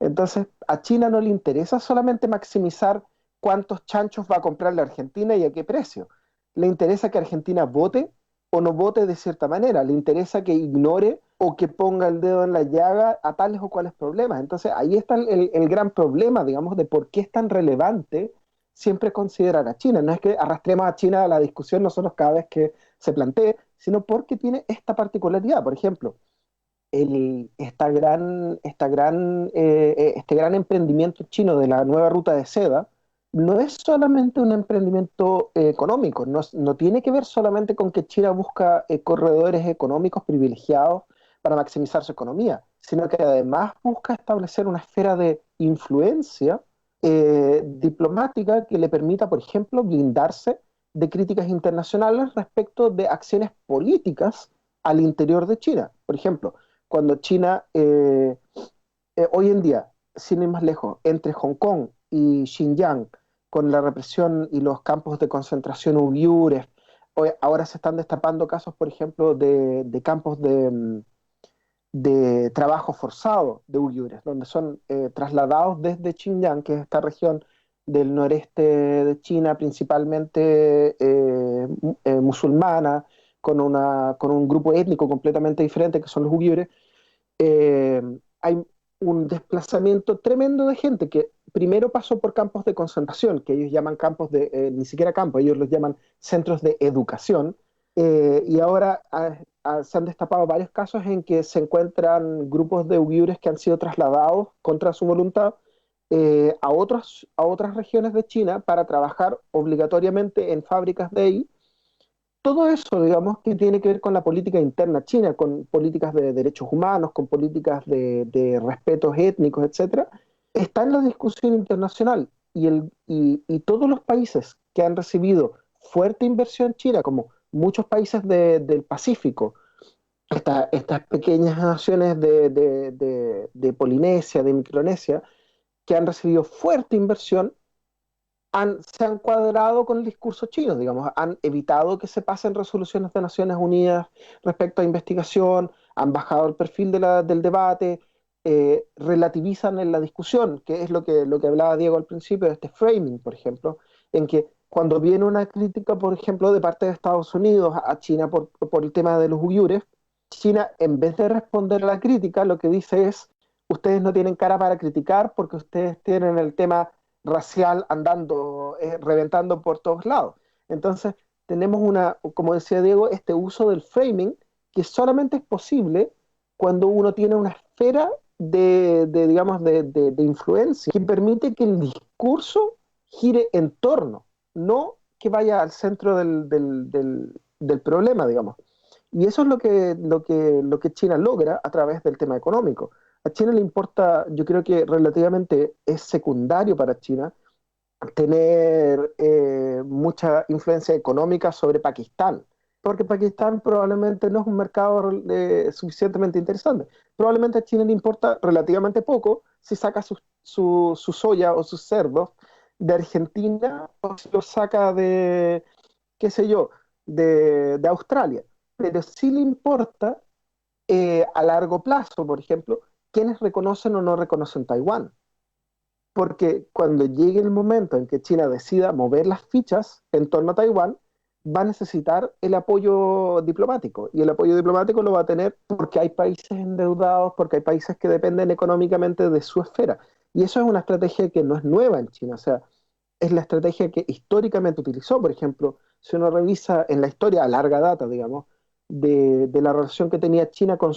Entonces, a China no le interesa solamente maximizar cuántos chanchos va a comprar la Argentina y a qué precio. Le interesa que Argentina vote o no vote de cierta manera. Le interesa que ignore o que ponga el dedo en la llaga a tales o cuales problemas. Entonces, ahí está el gran problema, digamos, de por qué es tan relevante siempre considerar a China. No es que arrastremos a China a la discusión nosotros cada vez que se plantee, sino porque tiene esta particularidad. Por ejemplo, este gran emprendimiento chino de la nueva ruta de seda no es solamente un emprendimiento económico, no tiene que ver solamente con que China busca corredores económicos privilegiados para maximizar su economía, sino que además busca establecer una esfera de influencia diplomática que le permita, por ejemplo, blindarse de críticas internacionales respecto de acciones políticas al interior de China. Por ejemplo, cuando China, hoy en día, sin ir más lejos, entre Hong Kong y Xinjiang, con la represión y los campos de concentración uigures, ahora se están destapando casos, por ejemplo, de campos de trabajo forzado de uigures, donde son trasladados desde Xinjiang, que es esta región del noreste de China, principalmente musulmana, con un grupo étnico completamente diferente, que son los uigures. Hay un desplazamiento tremendo de gente que primero pasó por campos de concentración, que ellos llaman ni siquiera campos, ellos los llaman centros de educación, y ahora se han destapado varios casos en que se encuentran grupos de uigures que han sido trasladados contra su voluntad a otras regiones de China para trabajar obligatoriamente en fábricas de ahí. Todo eso, digamos, que tiene que ver con la política interna china, con políticas de derechos humanos, con políticas de respetos étnicos, etcétera, está en la discusión internacional. Y todos los países que han recibido fuerte inversión china, como muchos países del Pacífico, estas pequeñas naciones de Polinesia, de Micronesia, que han recibido fuerte inversión, se han cuadrado con el discurso chino, digamos, han evitado que se pasen resoluciones de Naciones Unidas respecto a investigación, han bajado el perfil del debate, relativizan en la discusión, que es lo que hablaba Diego al principio, de este framing, por ejemplo, en que cuando viene una crítica, por ejemplo, de parte de Estados Unidos a China por el tema de los uigures, China, en vez de responder a la crítica, lo que dice es, ustedes no tienen cara para criticar porque ustedes tienen el tema racial andando, reventando por todos lados. Entonces, tenemos como decía Diego, este uso del framing que solamente es posible cuando uno tiene una esfera digamos, de influencia que permite que el discurso gire en torno, no que vaya al centro del problema, digamos. Y eso es lo que China logra a través del tema económico. A China le importa, yo creo que relativamente es secundario para China tener mucha influencia económica sobre Pakistán, porque Pakistán probablemente no es un mercado suficientemente interesante. Probablemente a China le importa relativamente poco si saca su soya o sus cerdos de Argentina o si lo saca de, qué sé yo, de Australia. Pero sí le importa a largo plazo, por ejemplo, quienes reconocen o no reconocen Taiwán. Porque cuando llegue el momento en que China decida mover las fichas en torno a Taiwán, va a necesitar el apoyo diplomático. Y el apoyo diplomático lo va a tener porque hay países endeudados, porque hay países que dependen económicamente de su esfera. Y eso es una estrategia que no es nueva en China. O sea, es la estrategia que históricamente utilizó. Por ejemplo, si uno revisa en la historia a larga data, digamos, de la relación que tenía China con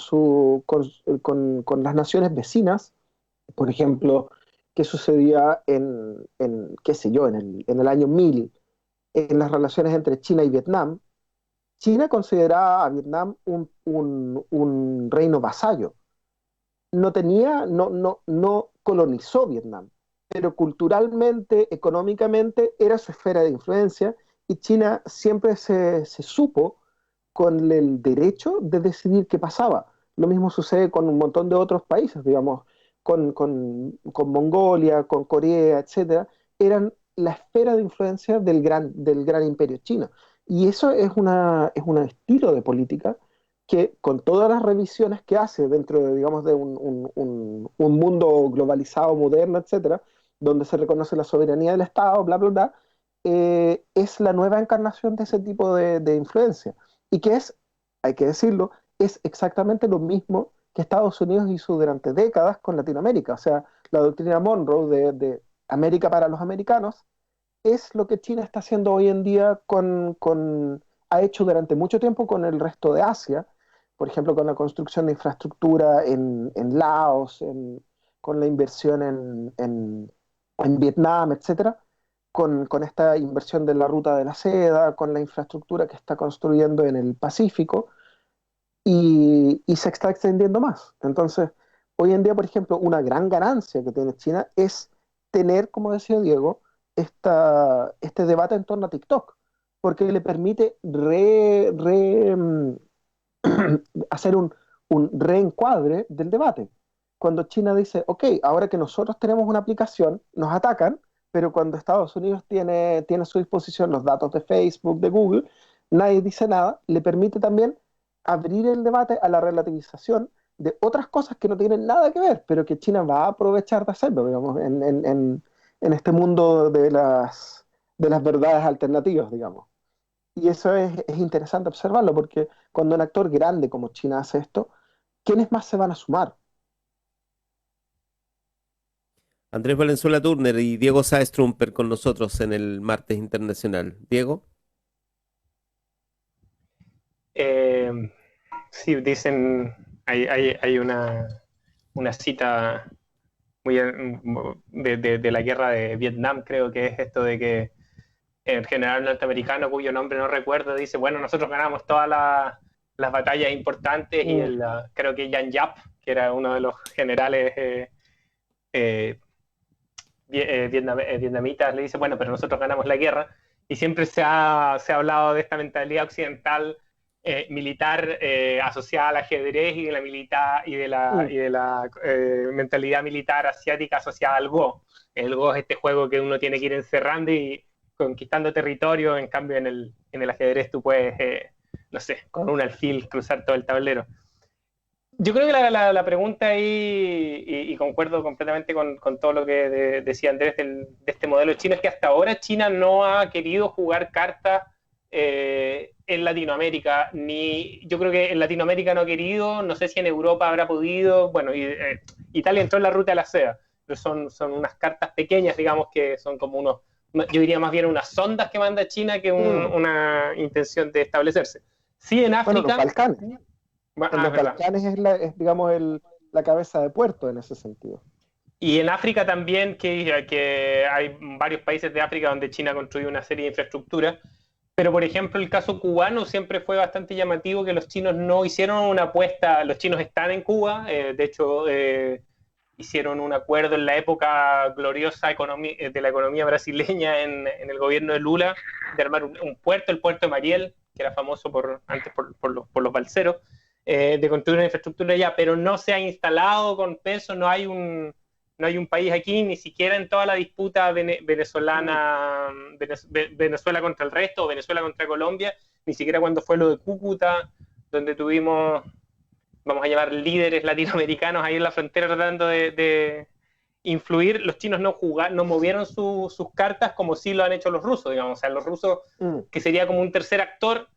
las naciones vecinas, por ejemplo, qué sucedía qué sé yo, en el año 1000, en las relaciones entre China y Vietnam. China consideraba a Vietnam un reino vasallo. No colonizó Vietnam, pero culturalmente, económicamente, era su esfera de influencia y China siempre se supo con el derecho de decidir qué pasaba. Lo mismo sucede con un montón de otros países, digamos, con Mongolia, con Corea, etcétera, eran la esfera de influencia del gran imperio chino. Y eso es un estilo de política que con todas las revisiones que hace dentro de, digamos, de un mundo globalizado, moderno, etcétera, donde se reconoce la soberanía del Estado, bla, bla, bla, es la nueva encarnación de ese tipo de influencia. Y que es, hay que decirlo, es exactamente lo mismo que Estados Unidos hizo durante décadas con Latinoamérica. O sea, la doctrina Monroe de América para los americanos es lo que China está haciendo hoy en día ha hecho durante mucho tiempo con el resto de Asia, por ejemplo, con la construcción de infraestructura en Laos, con la inversión en Vietnam, etcétera, con esta inversión de la ruta de la seda, con la infraestructura que está construyendo en el Pacífico, y se está extendiendo más. Entonces, hoy en día, por ejemplo, una gran ganancia que tiene China es tener, como decía Diego, este debate en torno a TikTok, porque le permite hacer un reencuadre del debate. Cuando China dice, ok, ahora que nosotros tenemos una aplicación, nos atacan, pero cuando Estados Unidos tiene a su disposición los datos de Facebook, de Google, nadie dice nada, le permite también abrir el debate a la relativización de otras cosas que no tienen nada que ver, pero que China va a aprovechar de hacerlo, digamos, en este mundo de las verdades alternativas, digamos. Y eso es interesante observarlo, porque cuando un actor grande como China hace esto, ¿quiénes más se van a sumar? Andrés Valenzuela Turner y Diego Sáez Trumper con nosotros en el Martes Internacional. Diego. Sí, dicen, hay una cita muy de la guerra de Vietnam, creo que es esto de que el general norteamericano, cuyo nombre no recuerdo, dice, bueno, nosotros ganamos todas las batallas importantes y creo que Yan Yap, que era uno de los generales vietnamitas, le dice, bueno, pero nosotros ganamos la guerra. Y siempre se ha hablado de esta mentalidad occidental militar asociada al ajedrez y de la mentalidad militar asiática asociada al Go. El Go es este juego que uno tiene que ir encerrando y conquistando territorio. En cambio, en el ajedrez tú puedes, no sé, con un alfil cruzar todo el tablero. Yo creo que la pregunta ahí, y concuerdo completamente con todo lo que decía Andrés de este modelo chino, es que hasta ahora China no ha querido jugar cartas en Latinoamérica, yo creo que en Latinoamérica no ha querido, no sé si en Europa habrá podido, bueno, Italia entró en la ruta de la seda, pero son unas cartas pequeñas, digamos, que son como yo diría más bien unas sondas que manda China que una intención de establecerse. Sí, en África... Bueno, los Balcanes. En los verdad. Balcanes es, digamos, la cabeza de puerto en ese sentido. Y en África también, que hay varios países de África donde China construyó una serie de infraestructuras, pero por ejemplo el caso cubano siempre fue bastante llamativo, que los chinos no hicieron una apuesta. Los chinos están en Cuba, de hecho hicieron un acuerdo en la época gloriosa de la economía brasileña en el gobierno de Lula, de armar un puerto, el puerto de Mariel, que era famoso antes por los balseros, de construir una infraestructura allá, pero no se ha instalado con peso, no hay un país aquí, ni siquiera en toda la disputa venezolana, Venezuela contra el resto, o Venezuela contra Colombia, ni siquiera cuando fue lo de Cúcuta, donde tuvimos, vamos a llamar, líderes latinoamericanos ahí en la frontera tratando de influir. Los chinos no movieron sus cartas como sí lo han hecho los rusos, digamos. O sea, los rusos, que sería como un tercer actor,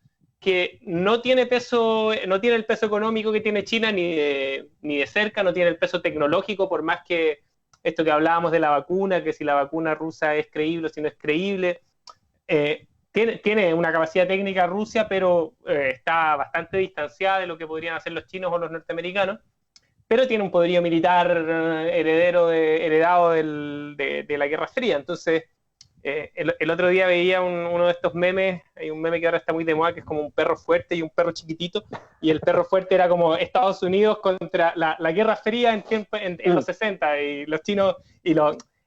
que no tiene el peso económico que tiene China ni de cerca, no tiene el peso tecnológico, por más que esto que hablábamos de la vacuna, que si la vacuna rusa es creíble o si no es creíble, tiene una capacidad técnica Rusia, pero está bastante distanciada de lo que podrían hacer los chinos o los norteamericanos, pero tiene un poderío militar heredado de la Guerra Fría. Entonces, el otro día veía uno de estos memes, hay un meme que ahora está muy de moda, que es como un perro fuerte y un perro chiquitito, y el perro fuerte era como Estados Unidos contra la Guerra Fría en los 60, y los chinos y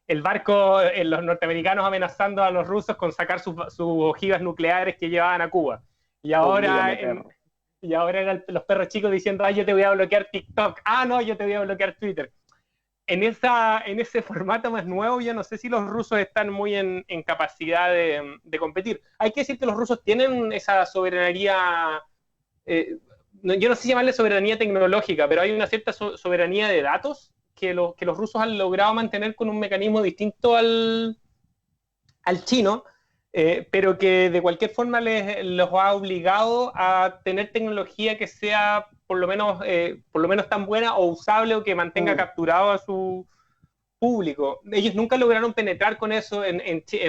el barco, los norteamericanos amenazando a los rusos con sacar sus ojivas nucleares que llevaban a Cuba. Y ahora eran los perros chicos diciendo, yo te voy a bloquear TikTok, no, yo te voy a bloquear Twitter. En ese formato más nuevo, yo no sé si los rusos están muy en capacidad de competir. Hay que decir que los rusos tienen esa soberanía, yo no sé llamarle soberanía tecnológica, pero hay una cierta soberanía de datos que los rusos han logrado mantener con un mecanismo distinto al chino, pero que de cualquier forma los ha obligado a tener tecnología que sea por lo menos tan buena o usable, o que mantenga capturado a su público. Ellos nunca lograron penetrar con eso.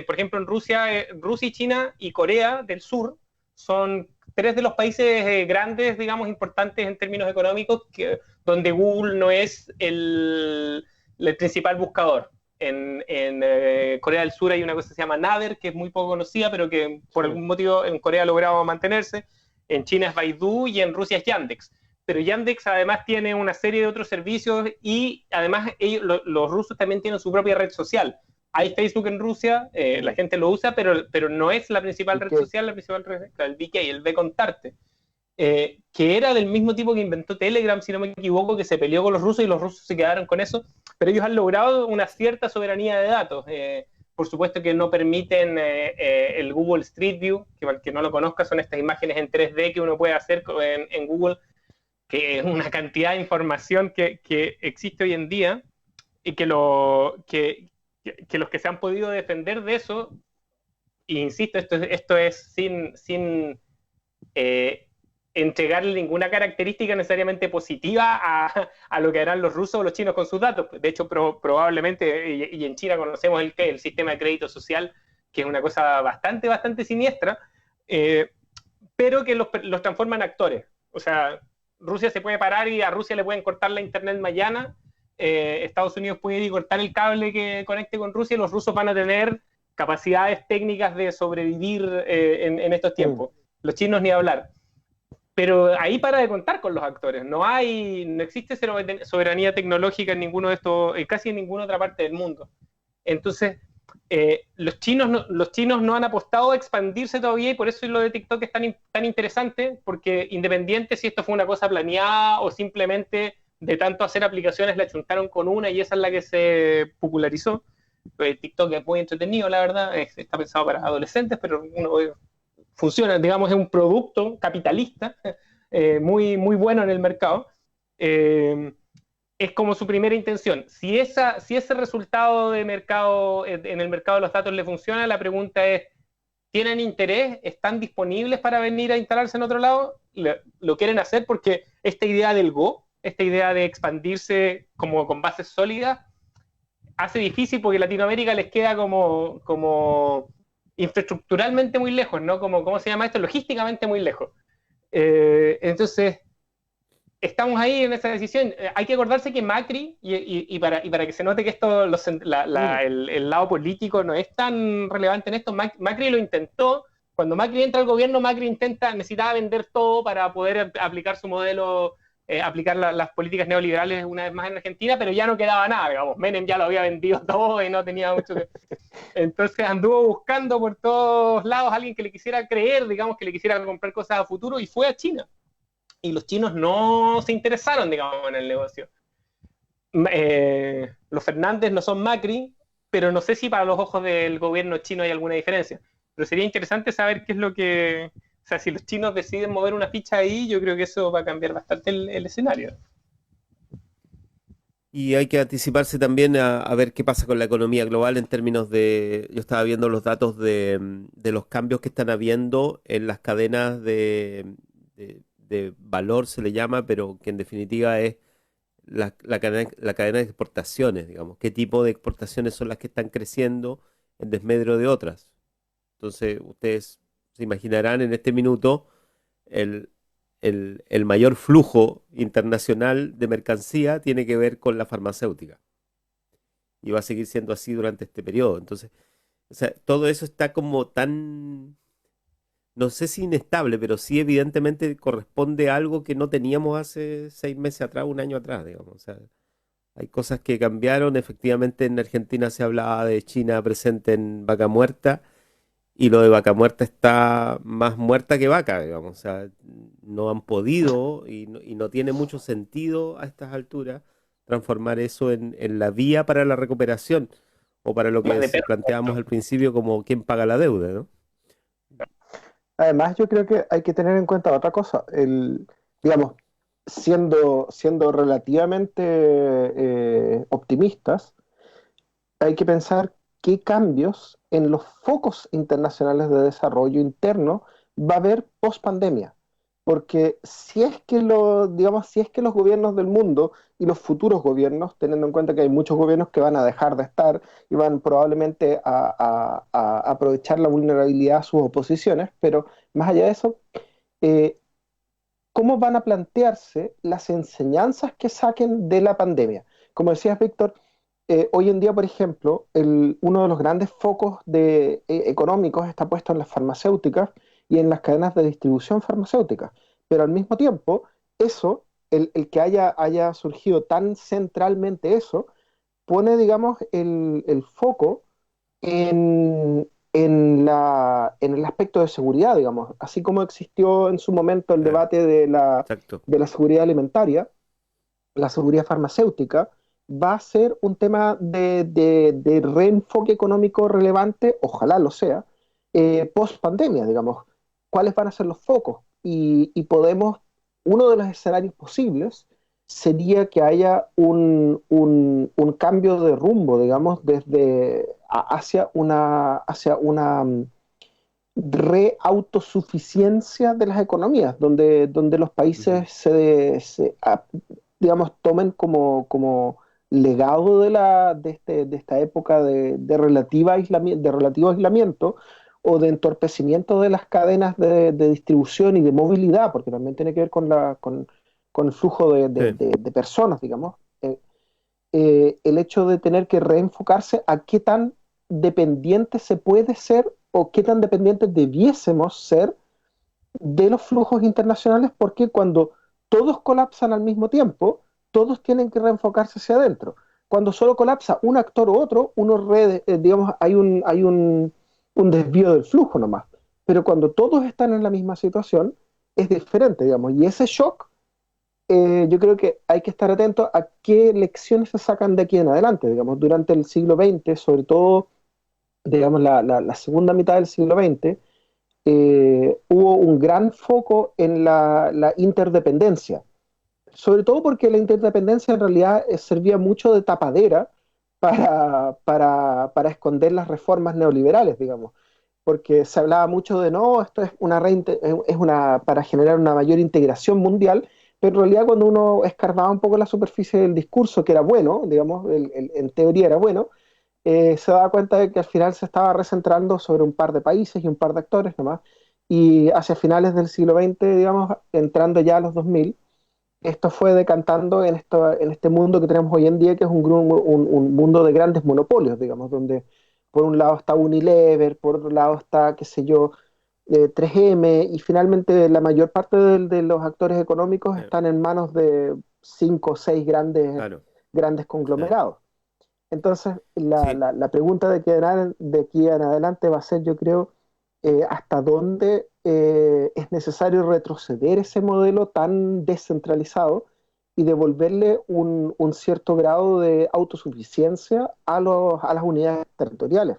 Por ejemplo, en Rusia y China y Corea del Sur son tres de los países grandes, digamos, importantes en términos económicos, donde Google no es el principal buscador. En Corea del Sur hay una cosa que se llama Naver, que es muy poco conocida, pero que por algún motivo en Corea ha logrado mantenerse. En China es Baidu y en Rusia es Yandex. Pero Yandex además tiene una serie de otros servicios, y además los rusos también tienen su propia red social. Hay Facebook en Rusia, la gente lo usa, pero no es la principal red social. La principal red es el VK, el Ve Contarte, que era del mismo tipo que inventó Telegram, si no me equivoco, que se peleó con los rusos y los rusos se quedaron con eso, pero ellos han logrado una cierta soberanía de datos. Por supuesto que no permiten el Google Street View, que para el que no lo conozca son estas imágenes en 3D que uno puede hacer en Google, que es una cantidad de información que existe hoy en día, y que los que se han podido defender de eso, e insisto, esto es sin entregarle ninguna característica necesariamente positiva a lo que harán los rusos o los chinos con sus datos. De hecho, probablemente, y en China conocemos el sistema de crédito social, que es una cosa bastante, bastante siniestra, pero que los transforma en actores. O sea, Rusia se puede parar y a Rusia le pueden cortar la internet mañana, Estados Unidos puede ir y cortar el cable que conecte con Rusia, y los rusos van a tener capacidades técnicas de sobrevivir en estos tiempos. Los chinos ni hablar. Pero ahí para de contar con los actores. No existe soberanía tecnológica en ninguno de estos, casi en ninguna otra parte del mundo. Entonces, los chinos no han apostado a expandirse todavía, y por eso lo de TikTok es tan interesante, porque independiente si esto fue una cosa planeada o simplemente de tanto hacer aplicaciones la chuntaron con una y esa es la que se popularizó. TikTok es muy entretenido, la verdad, está pensado para adolescentes, pero funciona, digamos, es un producto capitalista muy, muy bueno en el mercado. Es como su primera intención. Si ese resultado de mercado, en el mercado de los datos le funciona, la pregunta es, ¿tienen interés? ¿Están disponibles para venir a instalarse en otro lado? ¿Lo quieren hacer? Porque esta idea del Go, esta idea de expandirse como con bases sólidas, hace difícil porque Latinoamérica les queda como infraestructuralmente muy lejos, ¿no? ¿Cómo se llama esto? Logísticamente muy lejos. Entonces, estamos ahí en esa decisión. Hay que acordarse que Macri, y para que se note que esto el lado político no es tan relevante en esto, Macri lo intentó. Cuando Macri entra al gobierno, necesitaba vender todo para poder aplicar su modelo, aplicar las políticas neoliberales una vez más en Argentina, pero ya no quedaba nada, digamos. Menem ya lo había vendido todo y no tenía mucho que... Entonces anduvo buscando por todos lados a alguien que le quisiera creer, digamos, que le quisiera comprar cosas a futuro, y fue a China. Y los chinos no se interesaron, digamos, en el negocio. Los Fernández no son Macri, pero no sé si para los ojos del gobierno chino hay alguna diferencia. Pero sería interesante saber qué es lo que... O sea, si los chinos deciden mover una ficha ahí, yo creo que eso va a cambiar bastante el escenario. Y hay que anticiparse también a ver qué pasa con la economía global en términos de... Yo estaba viendo los datos de los cambios que están habiendo en las cadenas de valor, se le llama, pero que en definitiva es la cadena de exportaciones, digamos. ¿Qué tipo de exportaciones son las que están creciendo en desmedro de otras? Entonces, ustedes se imaginarán en este minuto el mayor flujo internacional de mercancía tiene que ver con la farmacéutica. Y va a seguir siendo así durante este periodo. Entonces, o sea, todo eso está como tan, no sé si inestable, pero sí evidentemente corresponde a algo que no teníamos hace 6 meses atrás, un año atrás, digamos. O sea, hay cosas que cambiaron. Efectivamente, en Argentina se hablaba de China presente en Vaca Muerta, y lo de Vaca Muerta está más muerta que vaca, digamos. O sea, no han podido y no tiene mucho sentido a estas alturas transformar eso en la vía para la recuperación, o para lo Más que de perro. planteamos al principio como quién paga la deuda, ¿no? Además, yo creo que hay que tener en cuenta otra cosa. Digamos, siendo relativamente optimistas, hay que pensar qué cambios en los focos internacionales de desarrollo interno va a haber post pandemia. Porque si es que si es que los gobiernos del mundo y los futuros gobiernos, teniendo en cuenta que hay muchos gobiernos que van a dejar de estar y van probablemente a aprovechar la vulnerabilidad a sus oposiciones, pero más allá de eso, eh, ¿cómo van a plantearse las enseñanzas que saquen de la pandemia? Como decías, Víctor, hoy en día, por ejemplo, uno de los grandes focos económicos está puesto en las farmacéuticas y en las cadenas de distribución farmacéuticas. Pero al mismo tiempo, el que haya surgido tan centralmente eso, pone, digamos, el foco en el aspecto de seguridad, digamos. Así como existió en su momento el debate Exacto. de la seguridad alimentaria, la seguridad farmacéutica va a ser un tema de reenfoque económico relevante, ojalá lo sea, post pandemia, digamos. ¿Cuáles van a ser los focos? Y uno de los escenarios posibles sería que haya un cambio de rumbo, digamos, hacia una reautosuficiencia de las economías, donde los países digamos, tomen como legado de esta época de relativo aislamiento o de entorpecimiento de las cadenas de distribución y de movilidad, porque también tiene que ver con el flujo de personas, digamos, el hecho de tener que reenfocarse a qué tan dependiente se puede ser o qué tan dependientes debiésemos ser de los flujos internacionales, porque cuando todos colapsan al mismo tiempo, todos tienen que reenfocarse hacia adentro. Cuando solo colapsa un actor u otro, digamos, hay un desvío del flujo nomás. Pero cuando todos están en la misma situación, es diferente, digamos. Y ese shock, yo creo que hay que estar atento a qué lecciones se sacan de aquí en adelante, digamos. Durante el siglo XX, sobre todo, digamos, la segunda mitad del siglo XX, hubo un gran foco en la interdependencia. sobre todo porque la interdependencia en realidad servía mucho de tapadera para esconder las reformas neoliberales, digamos, porque se hablaba mucho de no, esto es para generar una mayor integración mundial, pero en realidad cuando uno escarbaba un poco la superficie del discurso, que era bueno, digamos, en teoría era bueno, se daba cuenta de que al final se estaba recentrando sobre un par de países y un par de actores nomás, y hacia finales del siglo XX, digamos, entrando ya a los 2000, esto fue decantando en este mundo que tenemos hoy en día, que es un mundo de grandes monopolios, digamos, donde por un lado está Unilever, por otro lado está, qué sé yo, 3M, y finalmente la mayor parte de los actores económicos están en manos de 5 o 6 Claro, grandes conglomerados. Entonces, sí, la pregunta de aquí en adelante va a ser, yo creo, hasta dónde es necesario retroceder ese modelo tan descentralizado y devolverle un cierto grado de autosuficiencia a las unidades territoriales.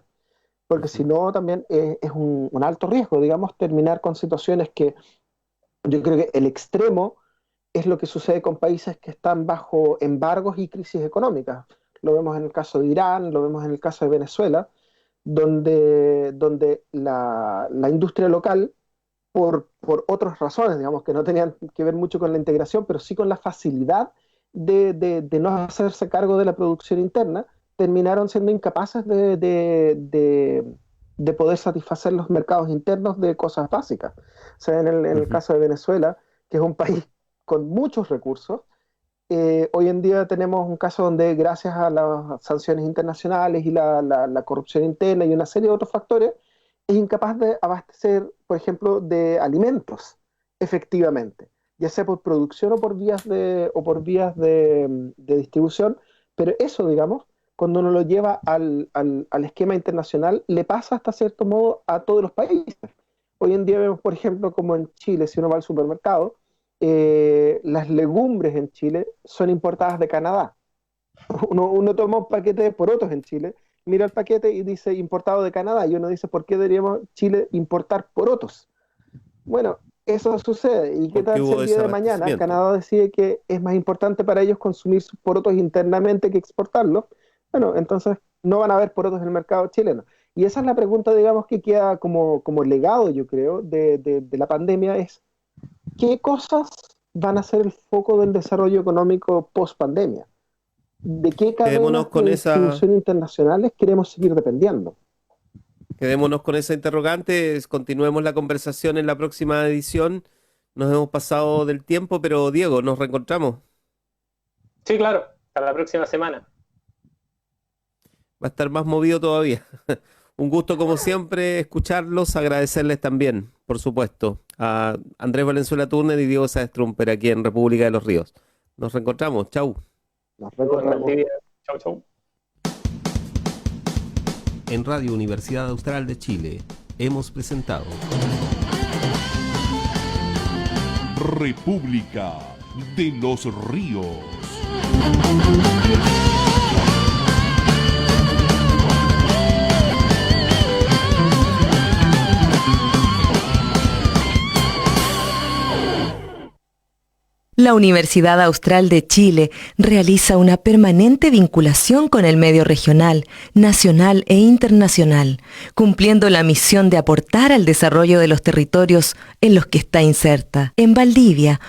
Porque si no, también es un alto riesgo, digamos, terminar con situaciones que yo creo que el extremo es lo que sucede con países que están bajo embargos y crisis económicas. Lo vemos en el caso de Irán, lo vemos en el caso de Venezuela, donde la industria local, por otras razones, digamos, que no tenían que ver mucho con la integración, pero sí con la facilidad de no hacerse cargo de la producción interna, terminaron siendo incapaces de poder satisfacer los mercados internos de cosas básicas. O sea, en el caso de Venezuela, que es un país con muchos recursos, hoy en día tenemos un caso donde gracias a las sanciones internacionales y la corrupción interna y una serie de otros factores, es incapaz de abastecer, por ejemplo, de alimentos efectivamente, ya sea por producción o por vías de distribución, pero eso, digamos, cuando uno lo lleva al esquema internacional, le pasa hasta cierto modo a todos los países. Hoy en día vemos, por ejemplo, como en Chile, si uno va al supermercado, las legumbres en Chile son importadas de Canadá. Uno toma un paquete de porotos en Chile, mira el paquete y dice importado de Canadá, y uno dice, ¿por qué deberíamos Chile importar porotos? Bueno, eso sucede, y qué porque tal si hubo el día de mañana desabastecimiento. Canadá decide que es más importante para ellos consumir sus porotos internamente que exportarlos. Bueno, entonces no van a haber porotos en el mercado chileno. Y esa es la pregunta, digamos, que queda como legado, yo creo, de la pandemia, es ¿qué cosas van a ser el foco del desarrollo económico post pandemia? ¿De qué Quedémonos cadenas de con esa, distribución internacionales queremos seguir dependiendo? quedémonos con esa interrogante, continuemos la conversación en la próxima edición. Nos hemos pasado del tiempo, pero Diego, nos reencontramos. Sí, claro, hasta la próxima semana. Va a estar más movido todavía. Un gusto, como siempre, escucharlos, agradecerles también, por supuesto, a Andrés Valenzuela Turner y Diego Sáez Trumper aquí en República de los Ríos. Nos reencontramos, chau. Nos Saludos en recordamos. Valdivia. Chau, chau. En Radio Universidad Austral de Chile hemos presentado República de los Ríos. La Universidad Austral de Chile realiza una permanente vinculación con el medio regional, nacional e internacional, cumpliendo la misión de aportar al desarrollo de los territorios en los que está inserta. En Valdivia,